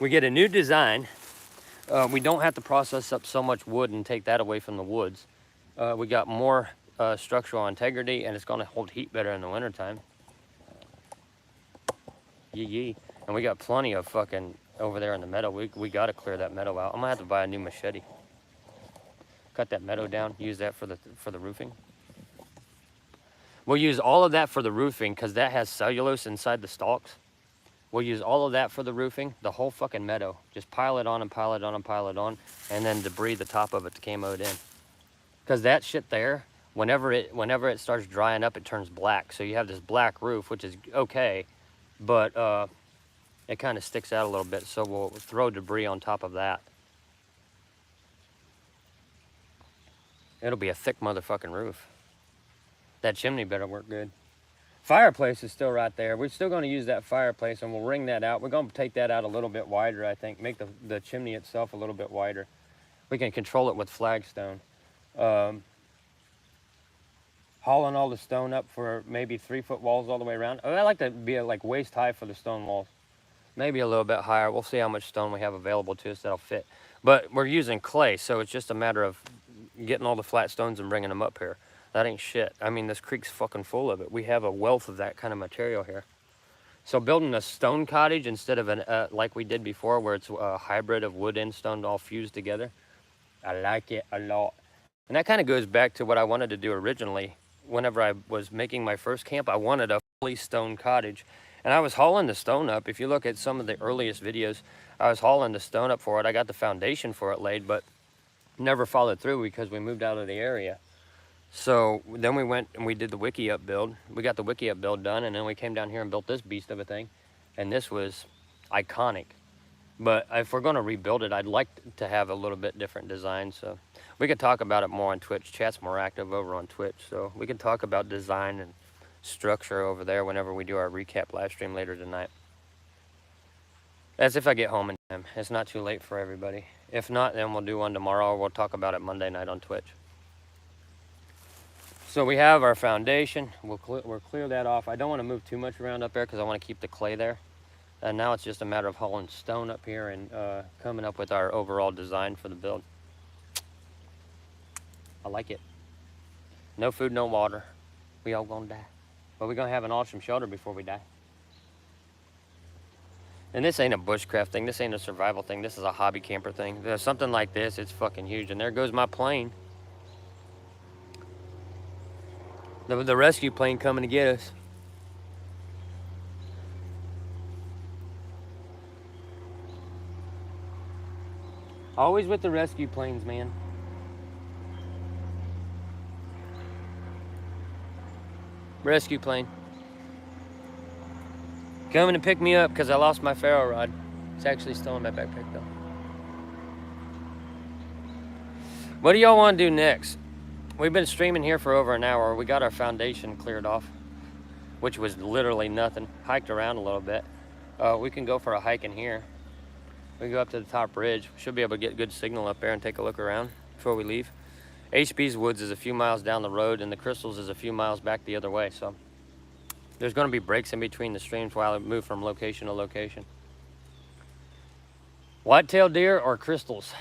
we get a new design. We don't have to process up so much wood and take that away from the woods. We got more structural integrity, and it's going to hold heat better in the wintertime. Yee. And we got plenty of fucking over there in the meadow. We got to clear that meadow out. I'm gonna have to buy a new machete. Cut that meadow down. Use that for the roofing. We'll use all of that for the roofing because that has cellulose inside the stalks. We'll use all of that for the roofing. The whole fucking meadow. Just pile it on and pile it on and pile it on, and then debris the top of it to camo it in. Because that shit there, whenever it starts drying up, it turns black. So you have this black roof, which is okay, but it kind of sticks out a little bit. So we'll throw debris on top of that. It'll be a thick motherfucking roof. That chimney better work good. Fireplace is still right there. We're still going to use that fireplace, and we'll ring that out. We're going to take that out a little bit wider, I think. Make the chimney itself a little bit wider. We can control it with flagstone. Hauling all the stone up for maybe 3-foot walls all the way around. I like to be like waist high for the stone walls. Maybe a little bit higher. We'll see how much stone we have available to us that'll fit. But we're using clay, so it's just a matter of getting all the flat stones and bringing them up here. That ain't shit. I mean, this creek's fucking full of it. We have a wealth of that kind of material here. So building a stone cottage instead of an like we did before, where it's a hybrid of wood and stone all fused together, I like it a lot. And that kind of goes back to what I wanted to do originally. Whenever I was making my first camp, I wanted a fully stone cottage. And I was hauling the stone up. If you look at some of the earliest videos, I was hauling the stone up for it. I got the foundation for it laid, but never followed through because we moved out of the area. So then we went and we did the wiki up build. We got the wiki up build done, and then we came down here and built this beast of a thing. And this was iconic. But if we're going to rebuild it, I'd like to have a little bit different design. So we could talk about it more on Twitch. Chat's more active over on Twitch. So we can talk about design and structure over there whenever we do our recap live stream later tonight. As if I get home in time. It's not too late for everybody. If not, then we'll do one tomorrow, or we'll talk about it Monday night on Twitch. So we have our foundation. We'll clear that off. I don't want to move too much around up there because I want to keep the clay there. And now it's just a matter of hauling stone up here and coming up with our overall design for the build. I like it. No food, no water. We all gonna die. But we're gonna have an awesome shelter before we die. And this ain't a bushcraft thing. This ain't a survival thing. This is a hobby camper thing. There's something like this, it's fucking huge. And there goes my plane. The rescue plane coming to get us. Always with the rescue planes, man. Rescue plane. Coming to pick me up because I lost my ferro rod. It's actually still in my backpack though. What do y'all want to do next? We've been streaming here for over an hour. We got our foundation cleared off, which was literally nothing. Hiked around a little bit. We can go for a hike in here. We can go up to the top ridge. We should be able to get good signal up there and take a look around before we leave. HB's Woods is a few miles down the road, and the Crystals is a few miles back the other way. So there's going to be breaks in between the streams while I move from location to location. Whitetail deer or crystals?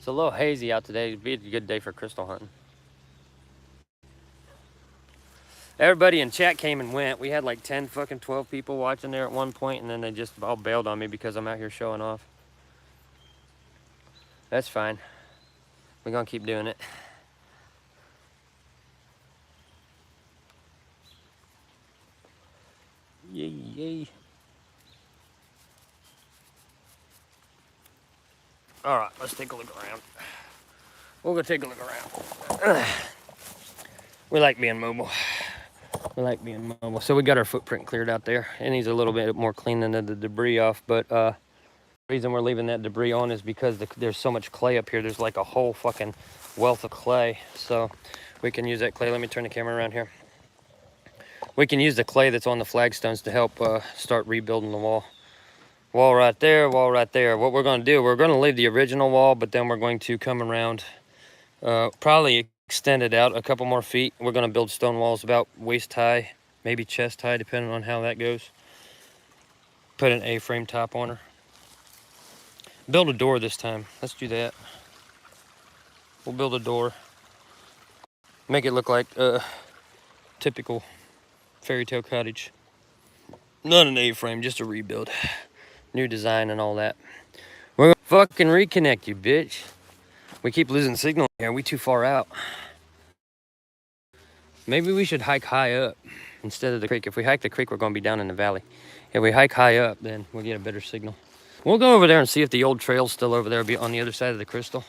It's a little hazy out today. It'd be a good day for crystal hunting. Everybody in chat came and went. We had like 10 fucking 12 people watching there at one point, and then they just all bailed on me because I'm out here showing off. That's fine. We're gonna keep doing it. Yay, yay. All right, let's take a look around. We'll go take a look around. We like being mobile. We like being mobile. So we got our footprint cleared out there. It needs a little bit more cleaning of the debris off, but the reason we're leaving that debris on is because there's so much clay up here. There's like a whole fucking wealth of clay. So we can use that clay. Let me turn the camera around here. We can use the clay that's on the flagstones to help start rebuilding the wall. Wall right there, wall right there. What we're gonna do, we're gonna leave the original wall, but then we're going to come around, probably extend it out a couple more feet. We're gonna build stone walls about waist high, maybe chest high, depending on how that goes. Put an A-frame top on her. Build a door this time. Let's do that. We'll build a door. Make it look like a typical fairy tale cottage. Not an A-frame, just a rebuild. New design and all that. We're gonna fucking reconnect you, bitch. We keep losing signal here. We too far out. Maybe we should hike high up instead of the creek. If we hike the creek, we're gonna be down in the valley. If we hike high up, then we'll get a better signal. We'll go over there and see if the old trail's still over there, be on the other side of the crystal.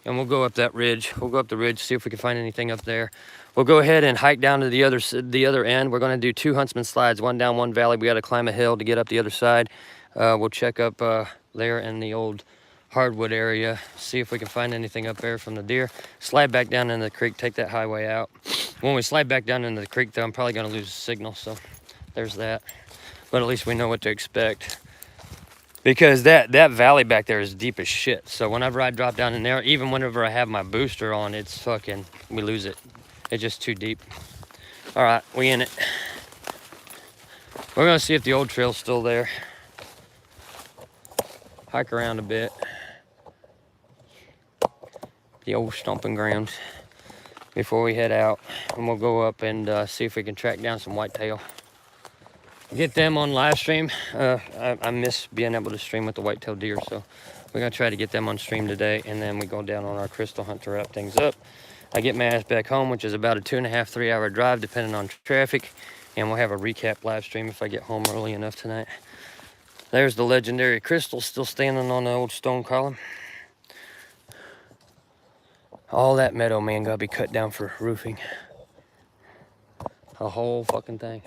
And we'll go up that ridge. We'll go up the ridge, see if we can find anything up there. We'll go ahead and hike down to the other end. We're gonna do 2 huntsman slides, one down, one valley. We gotta climb a hill to get up the other side. We'll check up there in the old hardwood area, see if we can find anything up there from the deer. Slide back down into the creek, take that highway out. When we slide back down into the creek though, I'm probably gonna lose signal, so there's that. But at least we know what to expect. Because that valley back there is deep as shit. So whenever I drop down in there, even whenever I have my booster on, it's fucking, we lose it. It's just too deep. All right, we in it. We're gonna see if the old trail's still there. Hike around a bit. The old stomping grounds before we head out. And we'll go up and see if we can track down some whitetail. Get them on live stream. I miss being able to stream with the whitetail deer, so we're gonna try to get them on stream today, and then we go down on our crystal hunt to wrap things up. I get my ass back home, which is about a 2.5, 3 hour drive depending on traffic, and we'll have a recap live stream if I get home early enough tonight. There's the legendary crystal still standing on the old stone column. All that meadow, man, gotta be cut down for roofing. A whole fucking thing.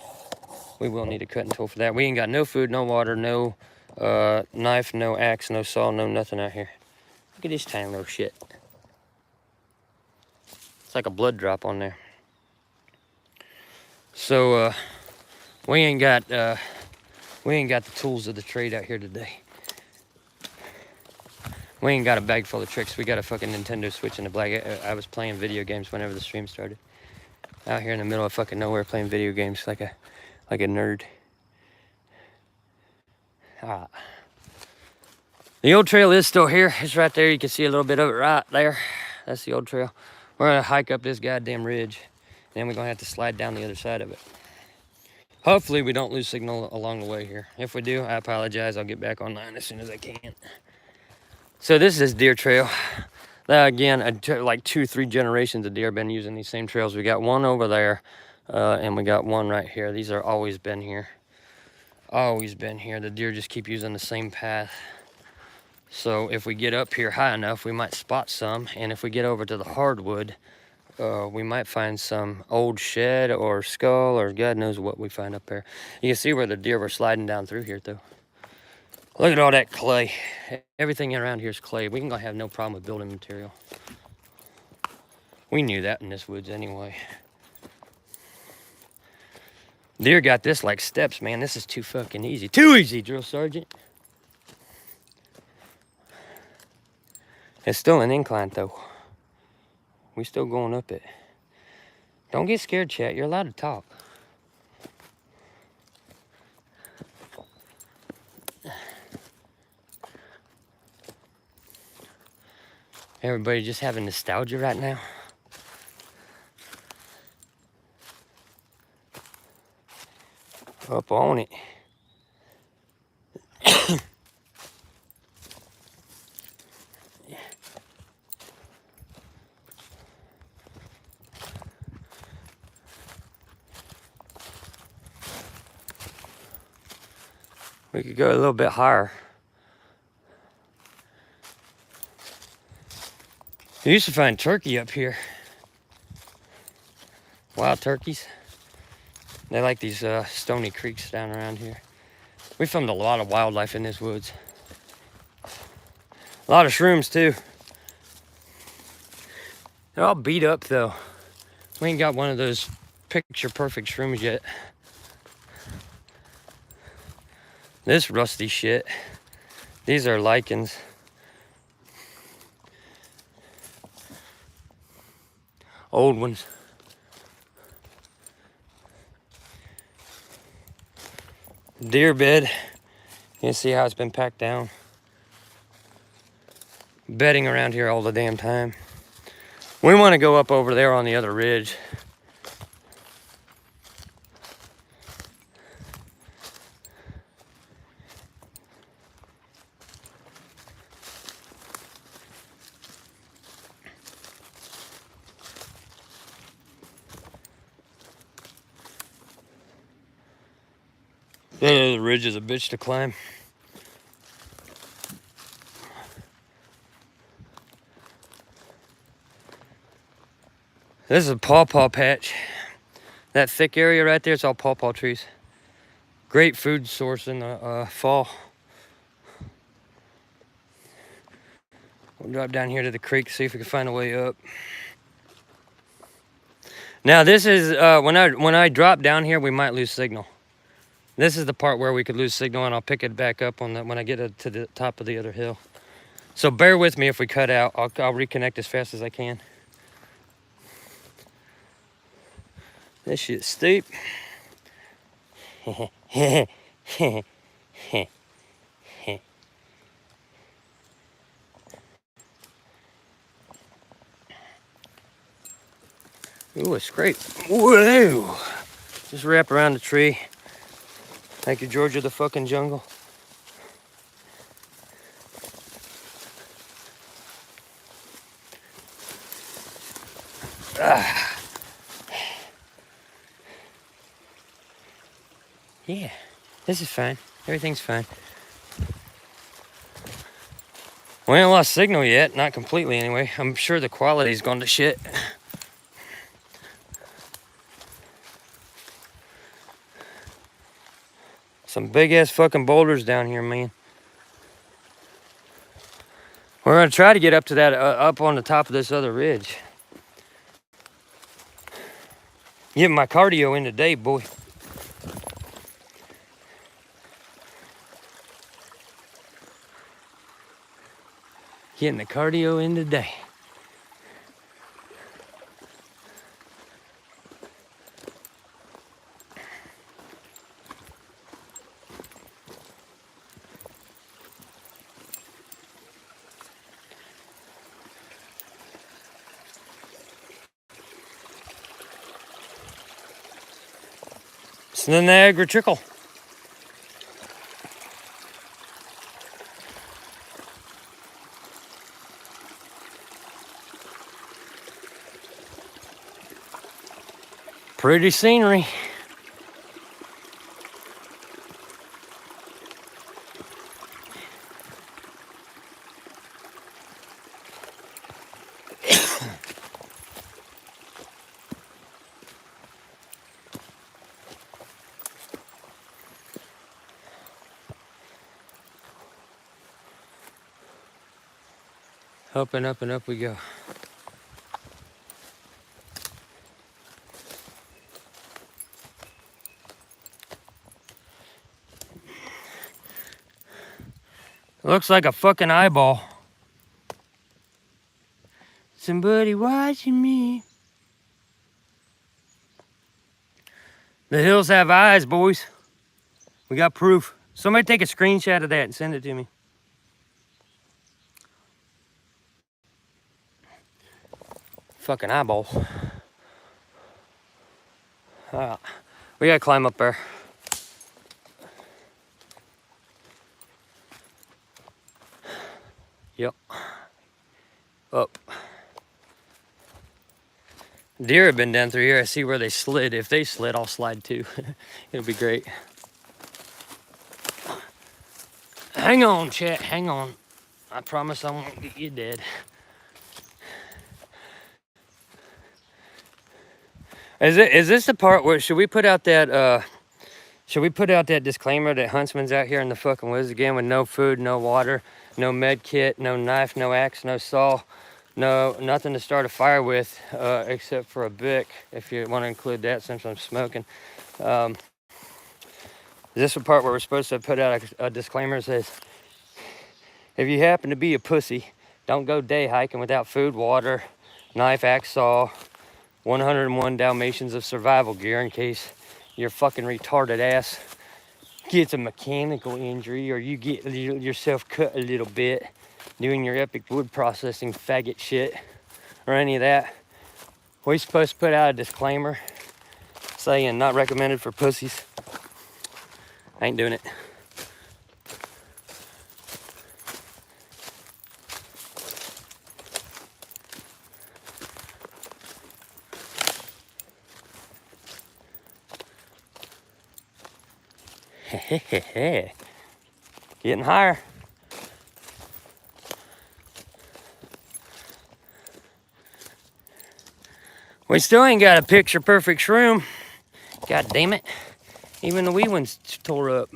We will need a cutting tool for that. We ain't got no food, no water, no knife, no axe, no saw, no nothing out here. Look at this tiny little shit. It's like a blood drop on there. So we ain't got the tools of the trade out here today. We ain't got a bag full of tricks. We got a fucking Nintendo Switch in the bag. I was playing video games whenever the stream started. Out here in the middle of fucking nowhere playing video games like a nerd. Ah. The old trail is still here. It's right there. You can see a little bit of it right there. That's the old trail. We're gonna hike up this goddamn ridge. Then we're gonna have to slide down the other side of it. Hopefully we don't lose signal along the way here. If we do, I apologize. I'll get back online as soon as I can. So this is deer trail. Again, like 2-3 generations of deer have been using these same trails. We got one over there, and we got one right here. These are always been here. Always been here. The deer just keep using the same path. So if we get up here high enough, we might spot some. And if we get over to the hardwood, we might find some old shed or skull or God knows what we find up there. You can see where the deer were sliding down through here though. Look at all that clay. Everything around here is clay. We ain't gonna have no problem with building material. We knew that in this woods anyway. Deer got this like steps, man. This is too fucking easy. Too easy, drill sergeant. It's still an incline though. We still going up it. Don't get scared, chat. You're allowed to talk. Everybody just having nostalgia right now. Up on it. We could go a little bit higher. You used to find turkey up here. Wild turkeys. They like these stony creeks down around here. We filmed a lot of wildlife in this woods. A lot of shrooms too. They're all beat up though. We ain't got one of those picture perfect shrooms yet. This rusty shit. These are lichens. Old ones. Deer bed. You can see how it's been packed down. Bedding around here all the damn time. We want to go up over there on the other ridge. The ridge is a bitch to climb. This is a pawpaw patch. That thick area right there, it's all pawpaw trees. Great food source in the fall. We'll drop down here to the creek, see if we can find a way up. Now this is, when I drop down here, we might lose signal. This is the part where we could lose signal, and I'll pick it back up on when I get to the top of the other hill. So bear with me if we cut out. I'll reconnect as fast as I can. This shit's steep. Ooh, a scrape. Whoa! Just wrap around the tree. Like your Georgia the fucking jungle. Yeah, this is fine. Everything's fine. We ain't lost signal yet, not completely anyway. I'm sure the quality's gone to shit. Some big ass fucking boulders down here, man. We're gonna try to get up to that, up on the top of this other ridge. Getting my cardio in today, boy. Getting the cardio in today. It's the Niagara Trickle. Pretty scenery. Up and up and up we go. Looks like a fucking eyeball. Somebody watching me. The hills have eyes, boys. We got proof. Somebody take a screenshot of that and send it to me. fucking eyeball. We gotta climb up there. Yep. Up. Deer have been down through here. I see where they slid. If they slid, I'll slide too. It'll be great. Hang on, chat. Hang on. I promise I won't get you dead. Is this the part where should we put out that disclaimer that Huntsman's out here in the fucking woods again with no food, no water, no med kit, no knife, no axe, no saw, nothing to start a fire with except for a Bic, if you want to include that since I'm smoking. Is this the part where we're supposed to put out a disclaimer that says, if you happen to be a pussy, don't go day hiking without food, water, knife, axe, saw, 101 Dalmatians of survival gear in case your fucking retarded ass gets a mechanical injury or you get yourself cut a little bit doing your epic wood processing faggot shit or any of that. We're supposed to put out a disclaimer saying not recommended for pussies. I ain't doing it. Getting higher. We still ain't got a picture perfect shroom. God damn it. Even the wee ones tore up.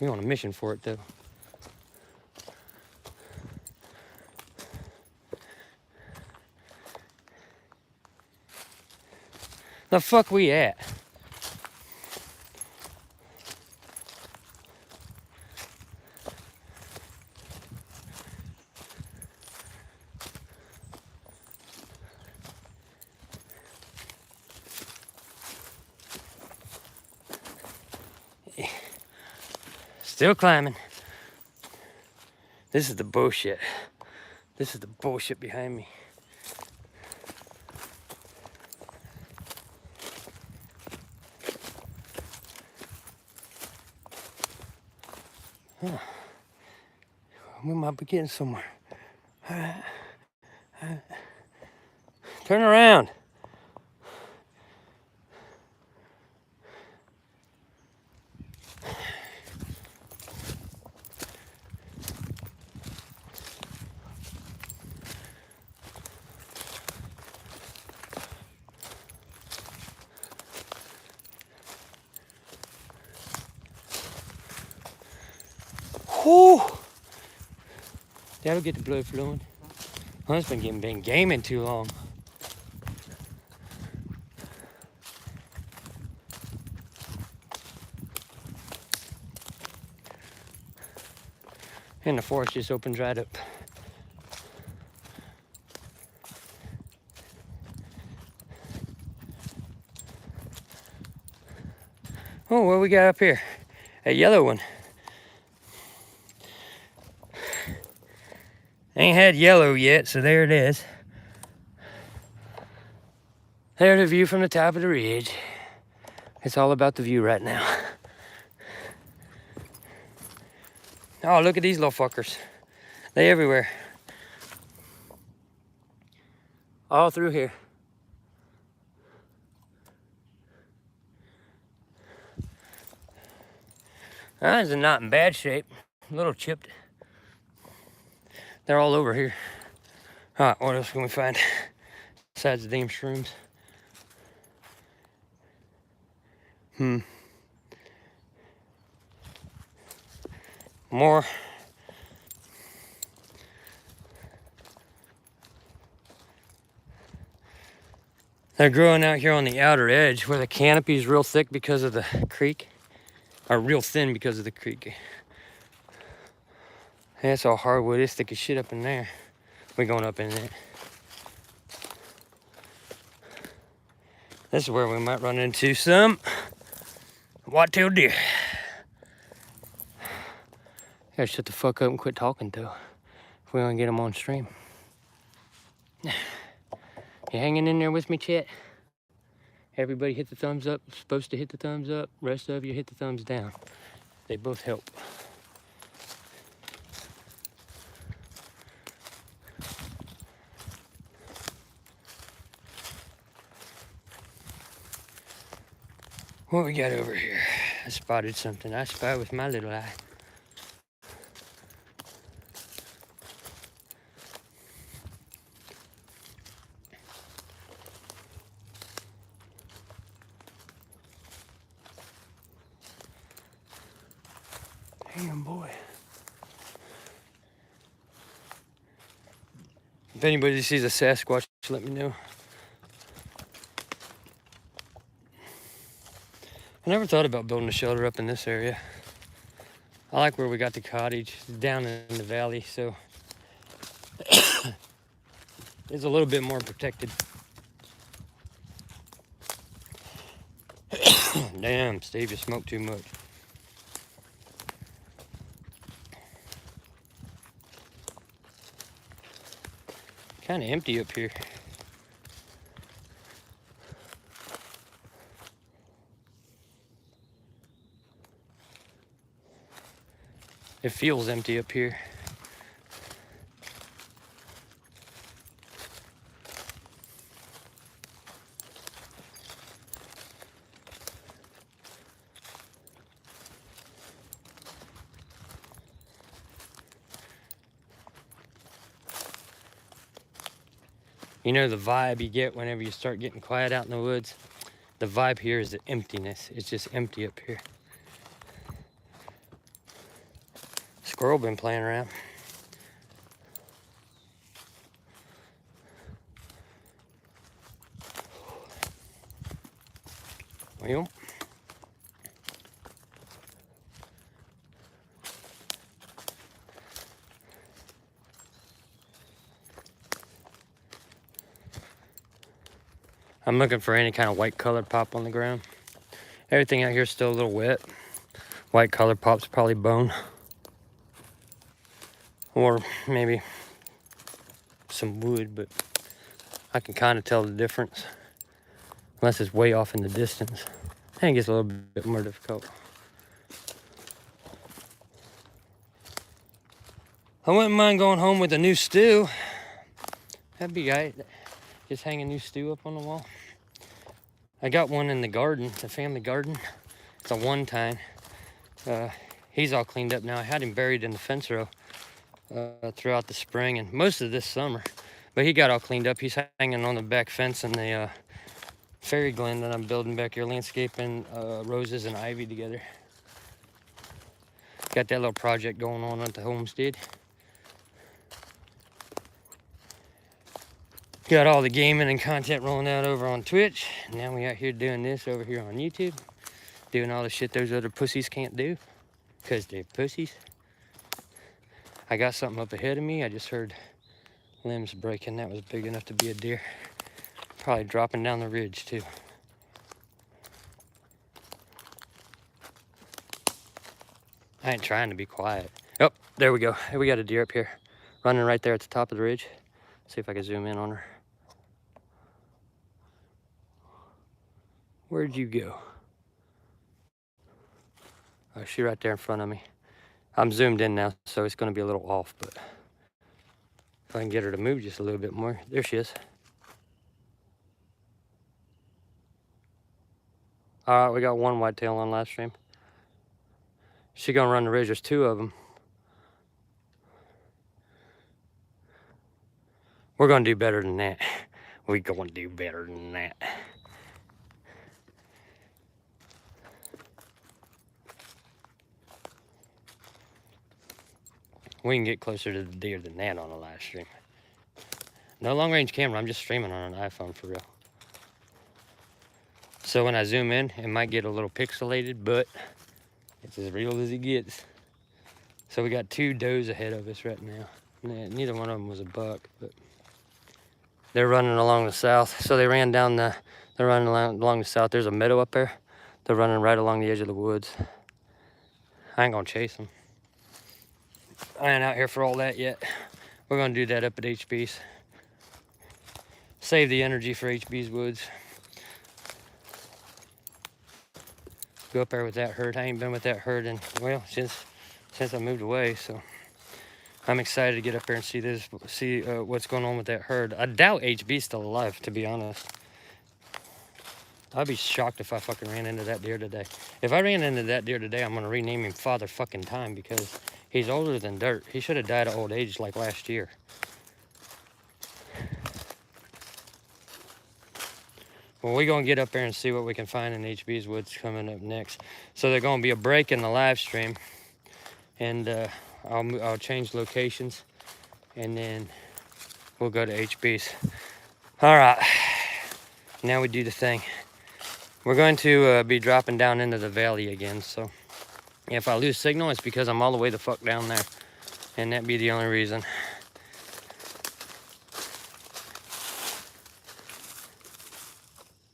We on a mission for it though. The fuck we at? Still climbing. This is the bullshit. This is the bullshit behind me. Huh. We might be getting somewhere. Turn around. Whew. That'll get the blood flowing. Huntsman been gaming too long. And the forest just opens right up. Oh, what we got up here? A yellow one. Ain't had yellow yet, so there it is. There's the view from the top of the ridge. It's all about the view right now. Oh, look at these little fuckers. They everywhere. All through here. These are not in bad shape. A little chipped. They're all over here. All right, what else can we find besides the damn shrooms? More. They're growing out here on the outer edge where the canopy is real thick because of the creek, or real thin because of the creek. That's all hardwood. It's thick as shit up in there. We're going up in it. This is where we might run into some white-tailed deer. Gotta shut the fuck up and quit talking too, if we want to get them on stream. You hanging in there with me, chat? Everybody hit the thumbs up. Supposed to hit the thumbs up. Rest of you hit the thumbs down. They both help. What we got over here? I spotted something. I spy with my little eye. Damn, boy. If anybody sees a Sasquatch, let me know. I never thought about building a shelter up in this area. I like where we got the cottage down in the valley, so it's a little bit more protected. Damn, Steve, you smoked too much. Kind of empty up here. It feels empty up here. You know the vibe you get whenever you start getting quiet out in the woods? The vibe here is the emptiness. It's just empty up here. Squirrel been playing around. Well, I'm looking for any kind of white colored pop on the ground. Everything out here is still a little wet. White color pop's probably bone. Or maybe some wood, but I can kind of tell the difference. Unless it's way off in the distance. I think it's a little bit more difficult. I wouldn't mind going home with a new stew. That'd be right. Just hang a new stew up on the wall. I got one in the garden, the family garden. It's a one-time. He's all cleaned up now. I had him buried in the fence row throughout the spring and most of this summer. But he got all cleaned up. He's hanging on the back fence in the fairy glen that I'm building back here, landscaping roses and ivy together. Got that little project going on at the homestead. Got all the gaming and content rolling out over on Twitch. Now we out here doing this over here on YouTube. Doing all the shit those other pussies can't do. Because they're pussies. I got something up ahead of me. I just heard limbs breaking. That was big enough to be a deer. Probably dropping down the ridge too. I ain't trying to be quiet. Oh, there we go. We got a deer up here. Running right there at the top of the ridge. See if I can zoom in on her. Where'd you go? Oh, she's right there in front of me. I'm zoomed in now, so it's gonna be a little off, but if I can get her to move just a little bit more. There she is. All right, we got one whitetail on live stream. She gonna run the ridge. There's two of them. We're gonna do better than that. We're gonna do better than that. We can get closer to the deer than that on a live stream. No long range camera, I'm just streaming on an iPhone for real. So when I zoom in, it might get a little pixelated, but it's as real as it gets. So we got two does ahead of us right now. Neither one of them was a buck, but they're running along the south. So they ran down they're running along the south. There's a meadow up there. They're running right along the edge of the woods. I ain't gonna chase them. I ain't out here for all that yet. We're gonna do that up at HB's. Save the energy for HB's Woods. Go up there with that herd. I ain't been with that herd in, well, since I moved away, so I'm excited to get up there and see what's going on with that herd. I doubt HB's still alive, to be honest. I'd be shocked if I fucking ran into that deer today. If I ran into that deer today, I'm gonna rename him Father fucking Time, because he's older than dirt. He should have died of old age like last year. Well, we're gonna get up there and see what we can find in HB's Woods coming up next. So there's gonna be a break in the live stream, and I'll change locations, and then we'll go to HB's. All right, now we do the thing. We're going to be dropping down into the valley again, so if I lose signal, it's because I'm all the way the fuck down there, and that'd be the only reason.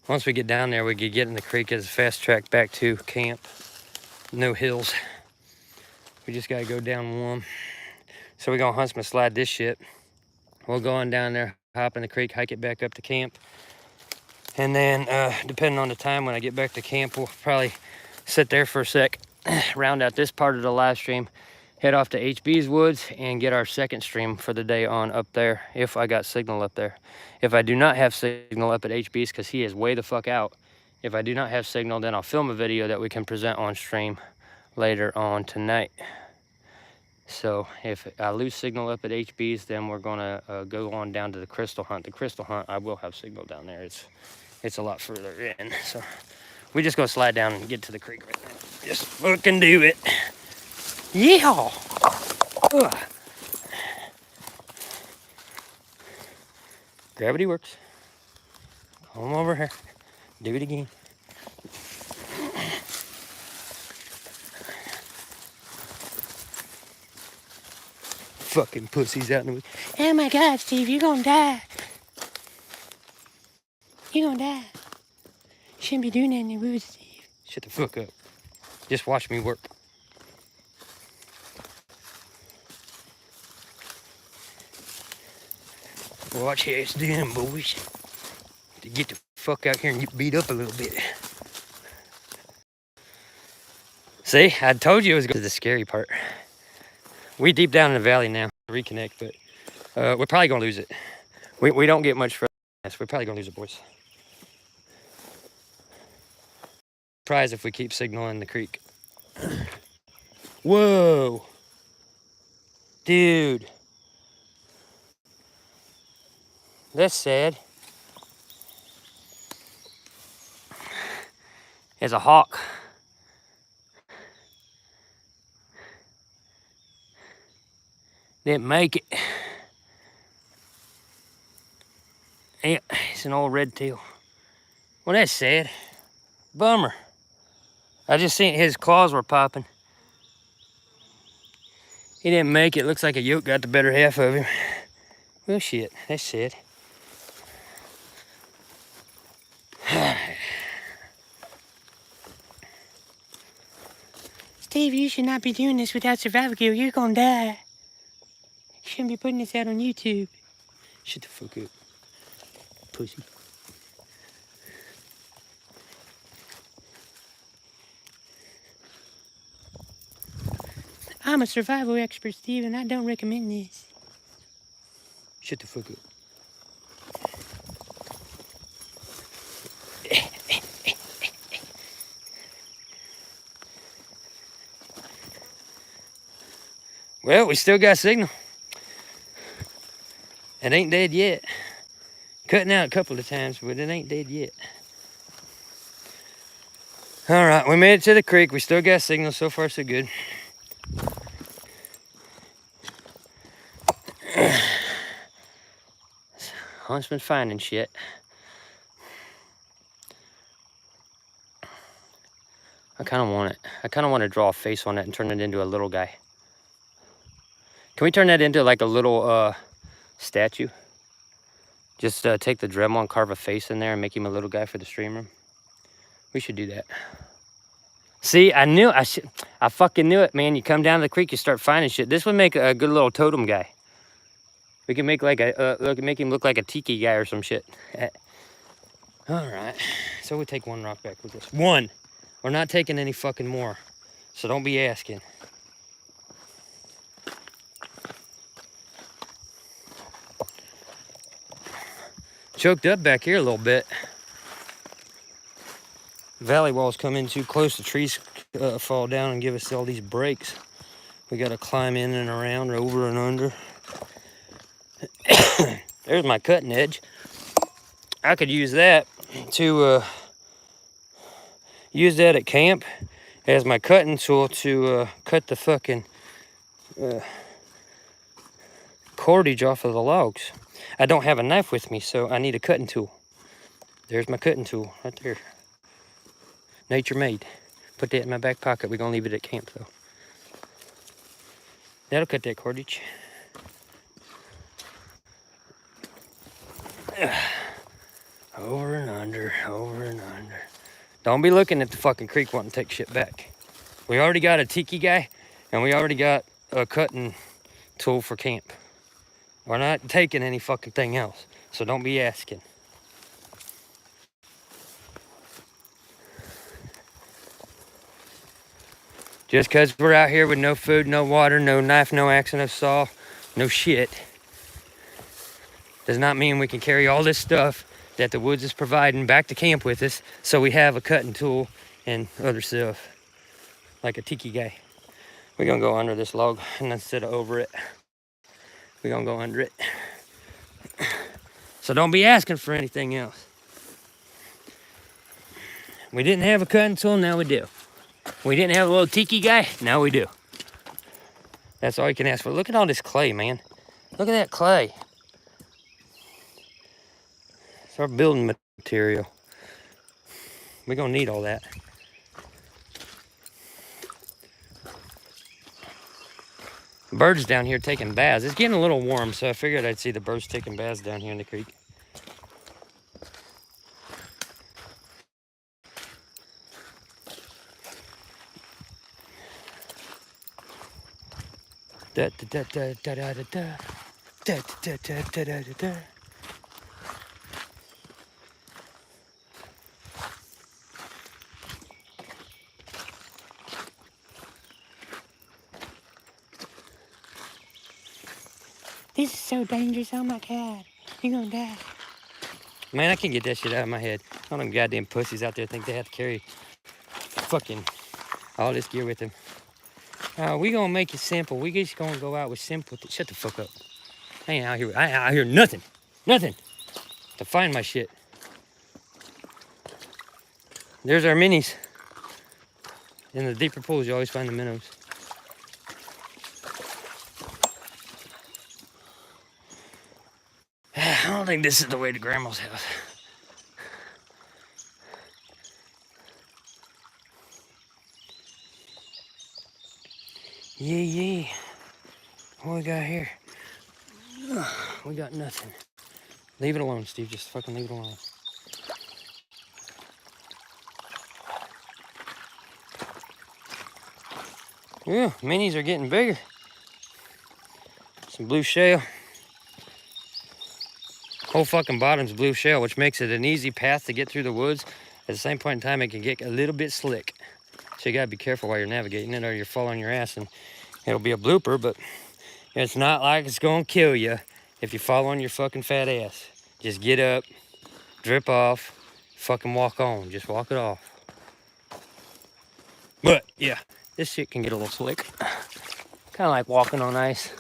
Once we get down there, we could get in the creek as a fast track back to camp. No hills. We just gotta go down one. So we're gonna huntsman slide this shit. We'll go on down there, hop in the creek, hike it back up to camp. And then, depending on the time when I get back to camp, we'll probably sit there for a sec, round out this part of the live stream, head off to HB's Woods, and get our second stream for the day on up there, if I got signal up there. If I do not have signal up at HB's, because he is way the fuck out, if I do not have signal, then I'll film a video that we can present on stream later on tonight. So if I lose signal up at HB's, then we're gonna go on down to the crystal hunt. The crystal hunt, I will have signal down there. It's a lot further in, so we just gonna slide down and get to the creek right now. Just fucking do it. Yeah. Ugh. Gravity works. Come over here. Do it again. Fucking pussies out in the woods. Oh my God, Steve, you're gonna die. You're gonna die. Shouldn't be doing that in the woods, Steve. Shut the fuck up. Just watch me work. Watch how it's done, boys. To get the fuck out here and get beat up a little bit. See, I told you it was going to the scary part. We deep down in the valley now. Reconnect, but we're probably gonna lose it. We don't get much further. We're probably gonna lose it, boys. Surprise if we keep signaling the creek. Whoa, dude, that's sad. It's a hawk. Didn't make it. Yeah, it's an old red tail. Well, that's sad. Bummer. I just seen his claws were popping. He didn't make it. Looks like a yoke got the better half of him. Well, shit, that's sad. Steve, you should not be doing this without survival gear. You're gonna die. You shouldn't be putting this out on YouTube. Shut the fuck up, pussy. I'm a survival expert, Steve, and I don't recommend this. Shut the fuck up. Well, we still got signal. It ain't dead yet. Cutting out a couple of times, but it ain't dead yet. All right, we made it to the creek. We still got signal. So far, so good. Huntsman finding shit. I kind of want it. I kind of want to draw a face on it and turn it into a little guy. Can we turn that into like a little statue? Just take the Dremel and carve a face in there and make him a little guy for the stream room. We should do that. See, I fucking knew it, man. You come down to the creek, you start finding shit. This would make a good little totem guy. We can make like make him look like a tiki guy or some shit. All right, so we take one rock back with us. One. We're not taking any fucking more, so don't be asking. Choked up back here a little bit. Valley walls come in too close, the trees fall down and give us all these breaks. We gotta climb in and around, over and under. There's my cutting edge. I could use that to use that at camp as my cutting tool to cut the fucking cordage off of the logs. I don't have a knife with me, so I need a cutting tool. There's my cutting tool right there. Nature made. Put that in my back pocket. We're gonna leave it at camp though. That'll cut that cordage. Over and under, over and under. Don't be looking at the fucking creek wanting to take shit back. We already got a tiki guy, and we already got a cutting tool for camp. We're not taking any fucking thing else, so don't be asking. Just because we're out here with no food, no water, no knife, no axe, no saw, no shit, does not mean we can carry all this stuff that the woods is providing back to camp with us, so we have a cutting tool and other stuff, like a tiki guy. We're gonna go under this log, and instead of over it, we're gonna go under it. So don't be asking for anything else. We didn't have a cutting tool, now we do. We didn't have a little tiki guy, now we do. That's all you can ask for. Look at all this clay, man. Look at that clay. It's our building material. We're gonna need all that. Birds down here taking baths. It's getting a little warm, so I figured I'd see the birds taking baths down here in the creek. Da da da da da da da da da da da da da da. This is so dangerous, oh my god. You're gonna die. Man, I can't get that shit out of my head. All them goddamn pussies out there think they have to carry fucking all this gear with them. We gonna make it simple. We just gonna go out with simple. Shut the fuck up. I ain't out here nothing to find my shit. There's our minis. In the deeper pools, you always find the minnows. I don't think this is the way to Grandma's house. Yeah. What we got here? We got nothing. Leave it alone, Steve. Just fucking leave it alone. Yeah, minis are getting bigger. Some blue shell. Whole fucking bottom's blue shell, which makes it an easy path to get through the woods. At the same point in time, it can get a little bit slick. So you gotta be careful while you're navigating it, or you'll fall on your ass and it'll be a blooper, but it's not like it's gonna kill you if you fall on your fucking fat ass. Just get up, drip off, fucking walk on. Just walk it off. But yeah, this shit can get a little slick. Kind of like walking on ice.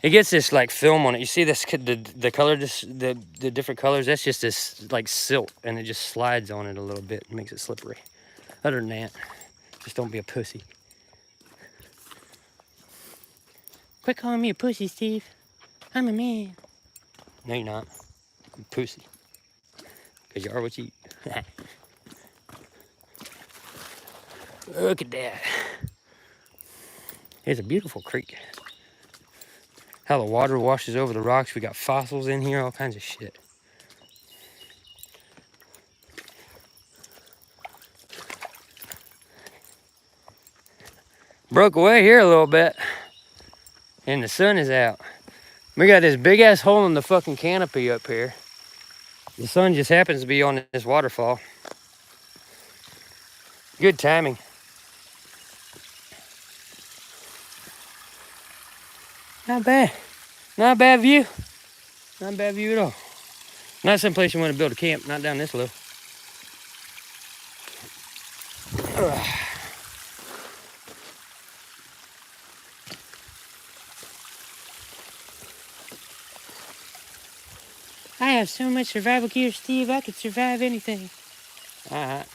It gets this like film on it. You see this, the color, the different colors. That's just this like silt, and it just slides on it a little bit and makes it slippery. Other than that, just don't be a pussy. Quit calling me a pussy, Steve. I'm a man. No, you're not. I'm a pussy. Because you are what you eat. Look at that. It's a beautiful creek. How the water washes over the rocks. We got fossils in here, all kinds of shit. Broke away here a little bit. And the sun is out. We got this big ass hole in the fucking canopy up here. The sun just happens to be on this waterfall. Good timing. Not bad. Not a bad view. Not a bad view at all. Not some place you want to build a camp, not down this low. I have so much survival gear, Steve, I could survive anything. Alright.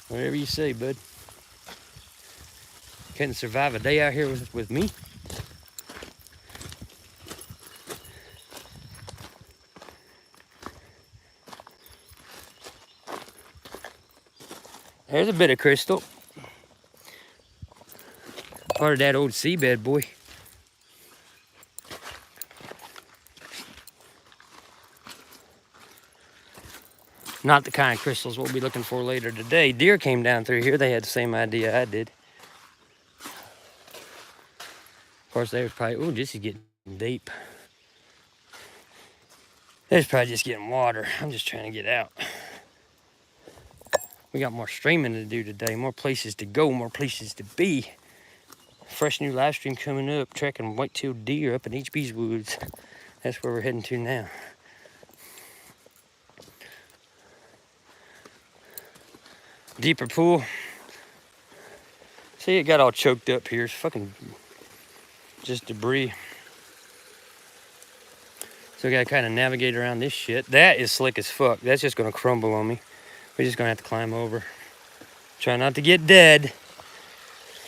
Whatever you say, bud. Couldn't survive a day out here with me. There's a bit of crystal. Part of that old seabed, boy. Not the kind of crystals we'll be looking for later today. Deer came down through here. They had the same idea I did. Of course, they were probably, oh, this is getting deep. This is probably just getting water. I'm just trying to get out. We got more streaming to do today, more places to go, more places to be. Fresh new live stream coming up, tracking white-tailed deer up in HB's woods. That's where we're heading to now. Deeper pool. See, it got all choked up here. It's fucking just debris. So we gotta kind of navigate around this shit. That is slick as fuck. That's just gonna crumble on me. We're just gonna have to climb over. Try not to get dead.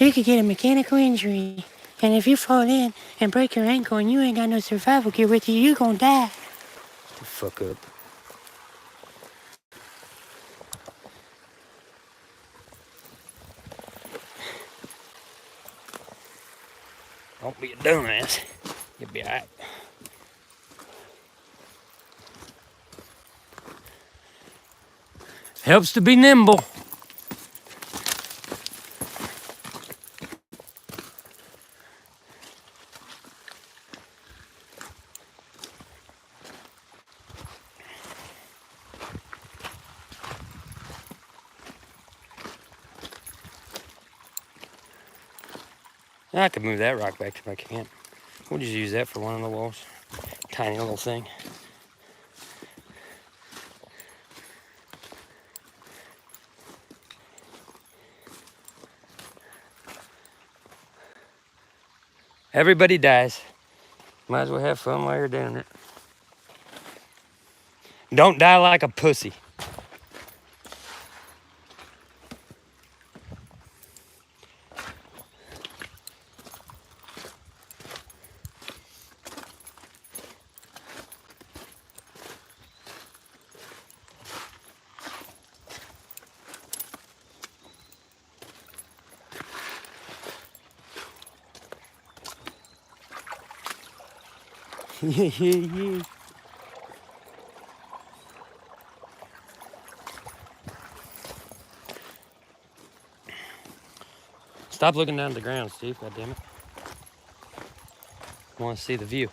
You could get a mechanical injury. And if you fall in and break your ankle and you ain't got no survival gear with you, you gonna die. Shut the fuck up. Don't be a dumbass. You'll be alright. Helps to be nimble. I could move that rock back to my camp. We'll just use that for one of the walls. Tiny little thing. Everybody dies. Might as well have fun while you're doing it. Don't die like a pussy. Yeah. Stop looking down at the ground, Steve. God damn it. I want to see the view.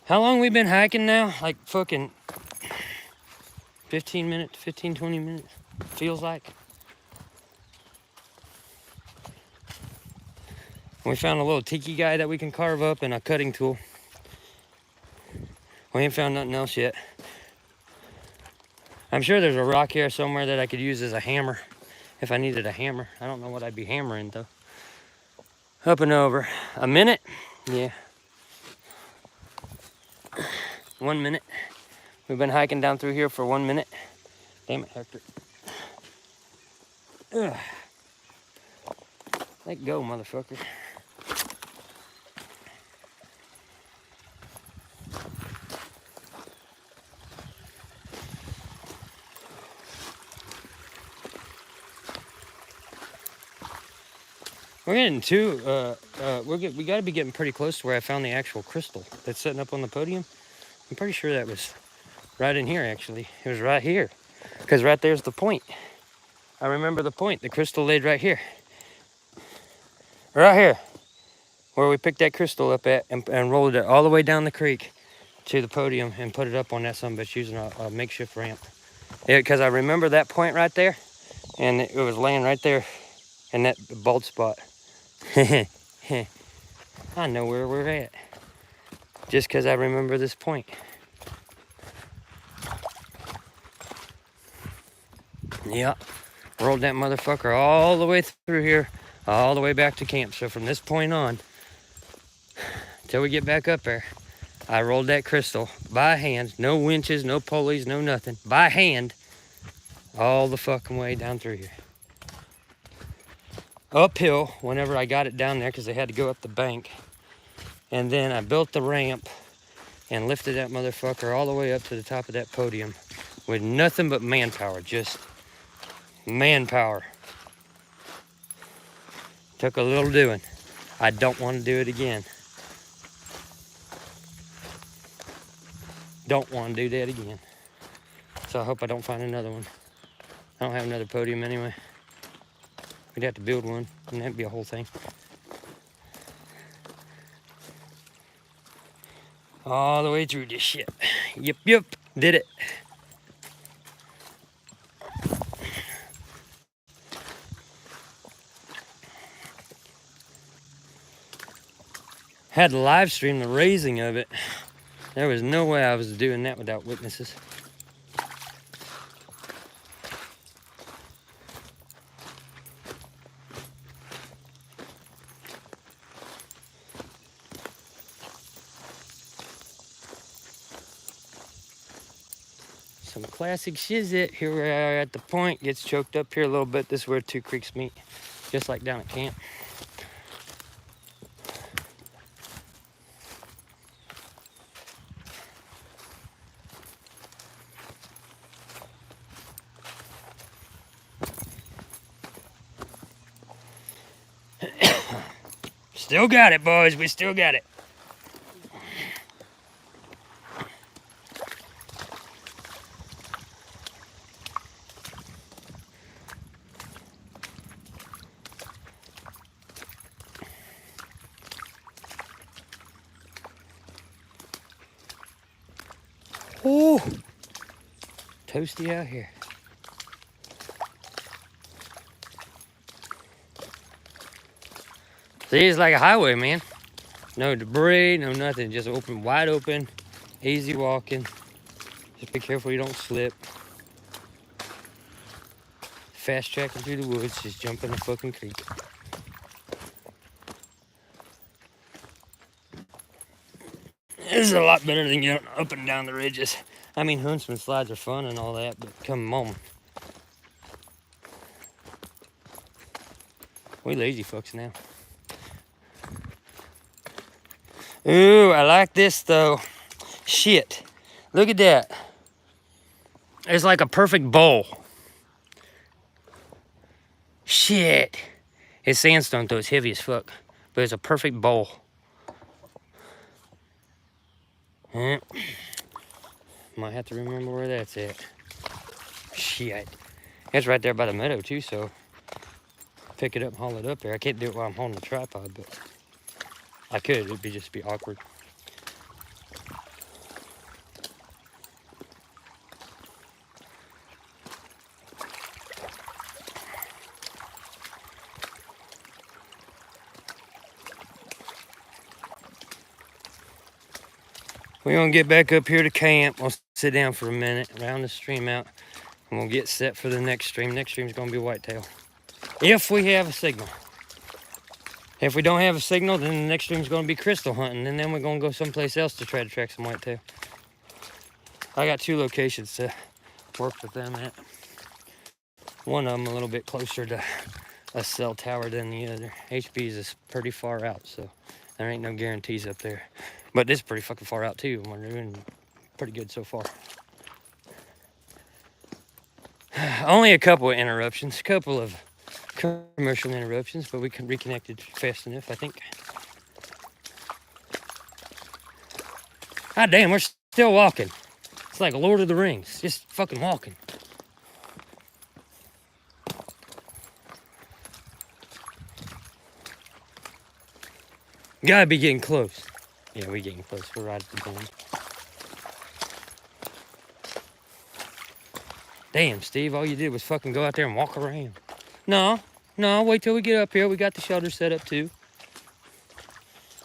How long we been hiking now? Like fucking 15 minutes, 15, 20 minutes. Feels like. We found a little tiki guy that we can carve up and a cutting tool. We ain't found nothing else yet. I'm sure there's a rock here somewhere that I could use as a hammer if I needed a hammer. I don't know what I'd be hammering though. Up and over. A minute? Yeah. 1 minute. We've been hiking down through here for 1 minute. Damn it, Hector. Ugh. Let go, motherfucker. We're getting we got to be getting pretty close to where I found the actual crystal that's sitting up on the podium. I'm pretty sure that was right in here, actually. It was right here, because right there's the point. I remember the point. The crystal laid right here. Right here. Where we picked that crystal up at and rolled it all the way down the creek to the podium and put it up on that sumbitch using a makeshift ramp. Because I remember that point right there, and it was laying right there in that bald spot. I know where we're at, just because I remember this point. Yep, rolled that motherfucker all the way through here, all the way back to camp. So from this point on, till we get back up there, I rolled that crystal by hand, no winches, no pulleys, no nothing, by hand, all the fucking way down through here. Uphill whenever I got it down there because they had to go up the bank. And then I built the ramp and lifted that motherfucker all the way up to the top of that podium with nothing but manpower, just manpower. Took a little doing. I don't want to do it again. Don't want to do that again. So I hope I don't find another one. I don't have another podium anyway. We'd have to build one, and that'd be a whole thing. All the way through this shit. Yep, did it. Had to live stream the raising of it. There was no way I was doing that without witnesses. Some classic shizit. Here we are at the point. Gets choked up here a little bit. This is where two creeks meet, just like down at camp. Still got it, boys. We still got it. Ooh, toasty out here. See, it's like a highway, man. No debris, no nothing. Just open, wide open, easy walking. Just be careful you don't slip. Fast tracking through the woods, just jump in the fucking creek. This is a lot better than getting up and down the ridges. I mean, huntsman slides are fun and all that, but come on. We lazy fucks now. Ooh, I like this though. Shit, look at that. It's like a perfect bowl. Shit. It's sandstone though, it's heavy as fuck. But it's a perfect bowl. Might have to remember where that's at. Shit. It's right there by the meadow too, so pick it up and haul it up there. I can't do it while I'm holding the tripod, but I could. It'd just be awkward. We're gonna get back up here to camp. We'll sit down for a minute, round the stream out, and we'll get set for the next stream. Next stream's gonna be whitetail. If we have a signal. If we don't have a signal, then the next stream's gonna be crystal hunting, and then we're gonna go someplace else to try to track some whitetail. I got two locations to work with them at. One of them a little bit closer to a cell tower than the other. HB's is pretty far out, so there ain't no guarantees up there. But this is pretty fucking far out too, and we're doing pretty good so far. Only a couple of interruptions, a couple of commercial interruptions, but we can reconnected fast enough, I think. God damn, we're still walking. It's like Lord of the Rings, just fucking walking. Gotta be getting close. Yeah, we're getting close. We're right at the bend. Damn, Steve, all you did was fucking go out there and walk around. No, wait till we get up here. We got the shelter set up too.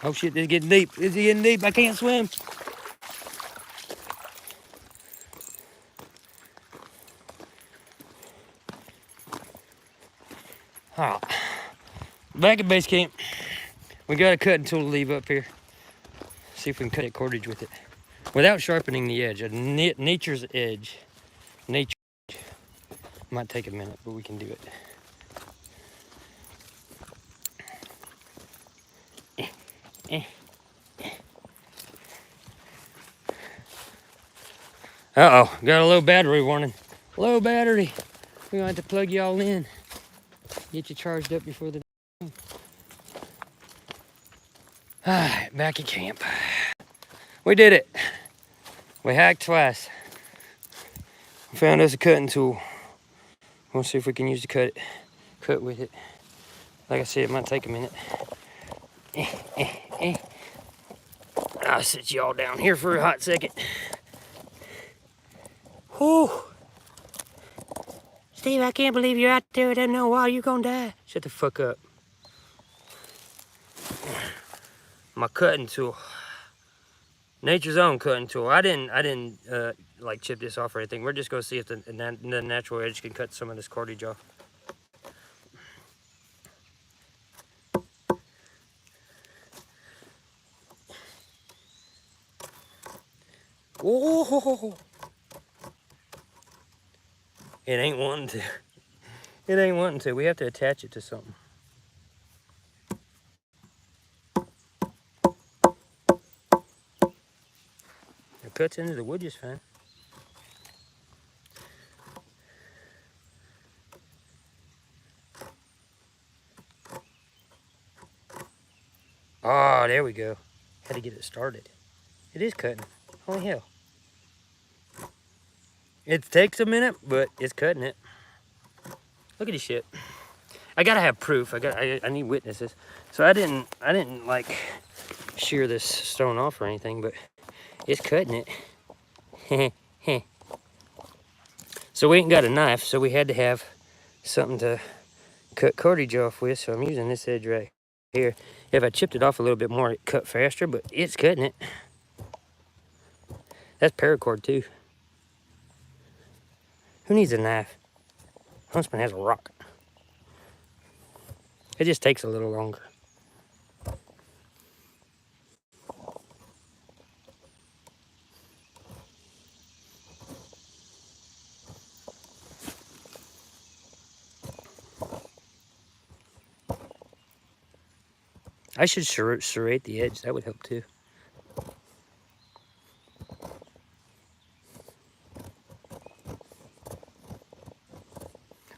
Oh shit, it's getting deep. It's getting deep. I can't swim. All right. Back at base camp. We got a cutting tool to leave up here. See if we can cut that cordage with it. Without sharpening the edge. Nature's edge. Nature. Might take a minute, but we can do it. Uh-oh, got a low battery warning. Low battery. We're gonna have to plug y'all in. Get you charged up before the... Alright, back at camp. We did it. We hacked twice. We found us a cutting tool. We'll see if we can use to cut with it. Like I said, it might take a minute. I'll sit y'all down here for a hot second. Whew. Steve, I can't believe you're out there. I don't know why you're gonna die. Shut the fuck up. My cutting tool. Nature's own cutting tool. I didn't like chip this off or anything. We're just gonna see if the natural edge can cut some of this cordage off. Whoa! It ain't wanting to. It ain't wanting to. We have to attach it to something. It cuts into the wood just fine. Oh, there we go. Had to get it started. It is cutting. Holy hell. It takes a minute, but it's cutting it. Look at this shit. I gotta have proof. I need witnesses. So I didn't like shear this stone off or anything, but it's cutting it. So we ain't got a knife, so we had to have something to cut cordage off with. So I'm using this edge right here. If I chipped it off a little bit more, it cut faster, but it's cutting it. That's paracord too. Who needs a knife? Huntsman has a rock. It just takes a little longer. I should serrate the edge. That would help too.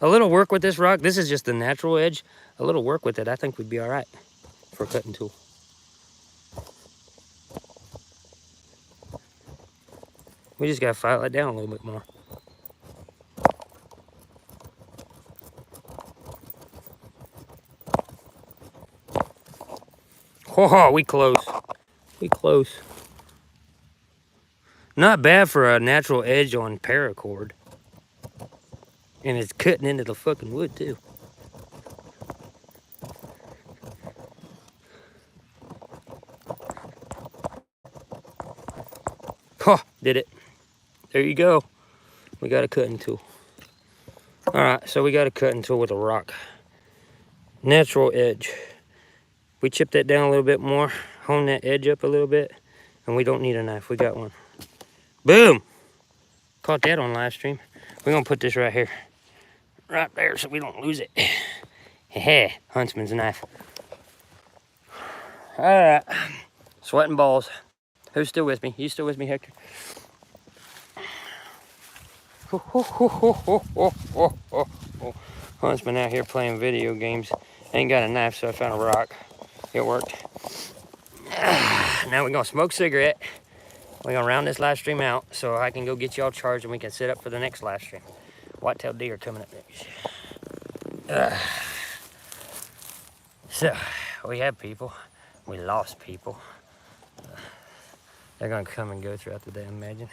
A little work with this rock. This is just the natural edge. A little work with it, I think we'd be all right for a cutting tool. We just gotta file it down a little bit more. Oh, we close. We close. Not bad for a natural edge on paracord. And it's cutting into the fucking wood too. Oh, did it. There you go. We got a cutting tool. All right, so we got a cutting tool with a rock. Natural edge. We chip that down a little bit more, hone that edge up a little bit, and we don't need a knife. We got one. Boom! Caught that on live stream. We're gonna put this right here. Right there so we don't lose it. Heh, Huntsman's knife. All right, sweating balls. Who's still with me? You still with me, Hector? Huntsman out here playing video games. Ain't got a knife, so I found a rock. It worked. Now we're gonna smoke a cigarette. We're gonna round this live stream out so I can go get y'all charged and we can set up for the next live stream. Whitetail deer coming up next. So we have people. we lost people. They're gonna come and go throughout the day, I imagine.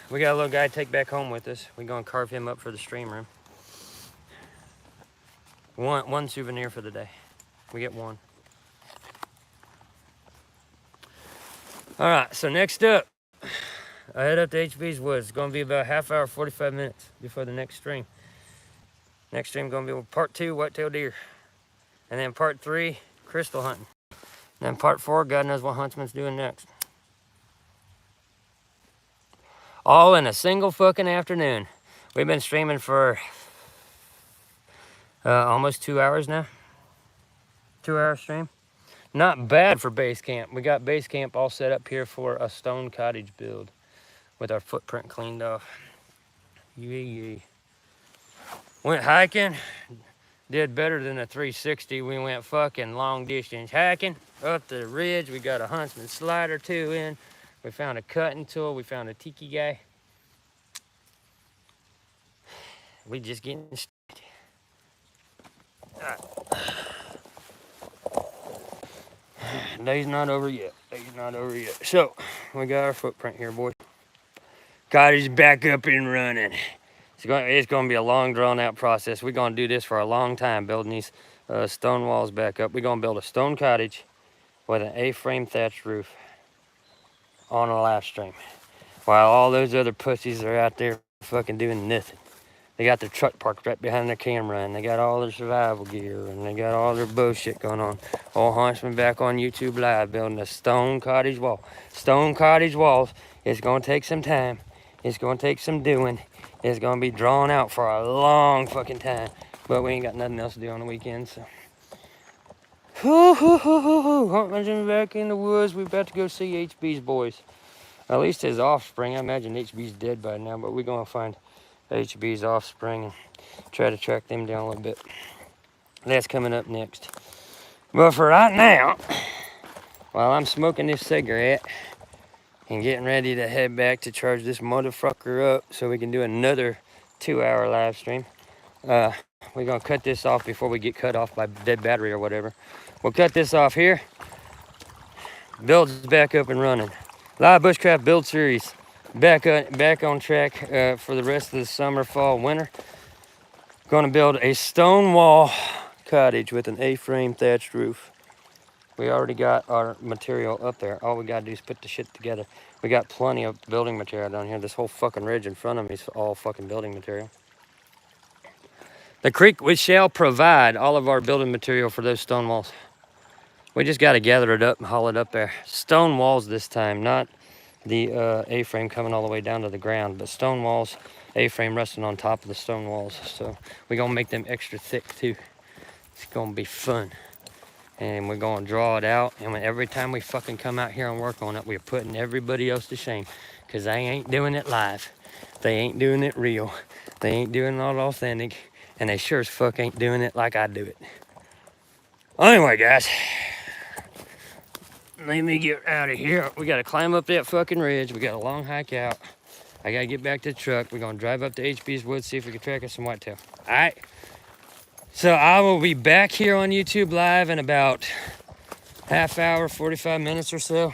We got a little guy to take back home with us. We're gonna carve him up for the stream room. One souvenir for the day. We get one. All right, so next up, I head up to HB's Woods. It's gonna be about a half hour, 45 minutes before the next stream. Next stream gonna be part 2, whitetail deer. And then part 3, crystal hunting. And then part 4, God knows what Huntsman's doing next. All in a single fucking afternoon. We've been streaming for almost 2 hours now. 2-hour stream. Not bad for base camp. We got base camp all set up here for a stone cottage build with our footprint cleaned off. Yeah. Went hiking. Did better than a 360. We went fucking long distance hiking up the ridge. We got a Huntsman slider 2 in. We found a cutting tool. We found a tiki guy. We just getting started. Day's not over yet. So, we got our footprint here, boys. Cottage back up and running. It's going to be a long, drawn-out process. We're going to do this for a long time, building these stone walls back up. We're going to build a stone cottage with an A-frame thatched roof on a live stream, while all those other pussies are out there fucking doing nothing. They got their truck parked right behind their camera, and they got all their survival gear, and they got all their bullshit going on. Old Huntsman back on YouTube Live building a stone cottage wall. Stone cottage walls. It's going to take some time. It's going to take some doing. It's going to be drawn out for a long fucking time. But we ain't got nothing else to do on the weekend, so. Huntsman's back in the woods. We about to go see HB's boys. At least his offspring. I imagine HB's dead by now, but we're going to find HB's offspring and try to track them down a little bit. That's coming up next. But for right now, while I'm smoking this cigarette and getting ready to head back to charge this motherfucker up so we can do another 2-hour live stream, we're gonna cut this off before we get cut off by dead battery or whatever. We'll cut this off here. Build's back up and running. Live Bushcraft build series back on track for the rest of the summer, fall, winter. Gonna build a stone wall cottage with an A-frame thatched roof. We already got our material up there. All we gotta do is put the shit together. We got plenty of building material down here. This whole fucking ridge in front of me is all fucking building material. The creek, we shall provide all of our building material for those stone walls. We just gotta gather it up and haul it up there. Stone walls this time, not the A-frame coming all the way down to the ground, but stone walls, A-frame resting on top of the stone walls. So we're gonna make them extra thick too. It's gonna be fun. And we're gonna draw it out, and every time we fucking come out here and work on it, we're putting everybody else to shame, because they ain't doing it live. They ain't doing it real. They ain't doing it all authentic, and they sure as fuck ain't doing it like I do it. Anyway, guys, let me get out of here. We gotta climb up that fucking ridge. We got a long hike out. I gotta get back to the truck. We're gonna drive up to HB's Woods, see if we can track us some whitetail. All right. So I will be back here on YouTube Live in about half hour, 45 minutes or so.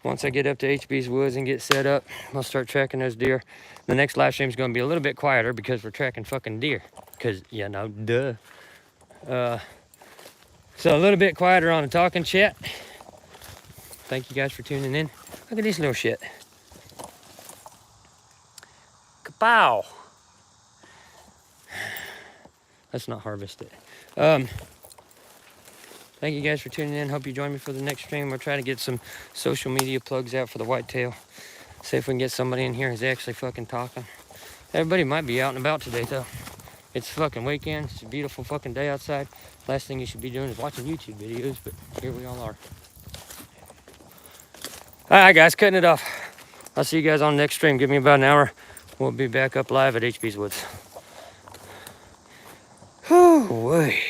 Once I get up to HB's Woods and get set up, I'll start tracking those deer. The next live stream is gonna be a little bit quieter because we're tracking fucking deer. Cause, you know, duh. So a little bit quieter on the talking chat. Thank you guys for tuning in. Look at this little shit. Kapow. Let's not harvest it. Thank you guys for tuning in. Hope you join me for the next stream. We'll try to get some social media plugs out for the whitetail. See if we can get somebody in here who's actually fucking talking. Everybody might be out and about today though. It's fucking weekend. It's a beautiful fucking day outside. Last thing you should be doing is watching YouTube videos, but here we all are. All right, guys, cutting it off. I'll see you guys on the next stream. Give me about an hour. We'll be back up live at HB's Woods. Whew, boy.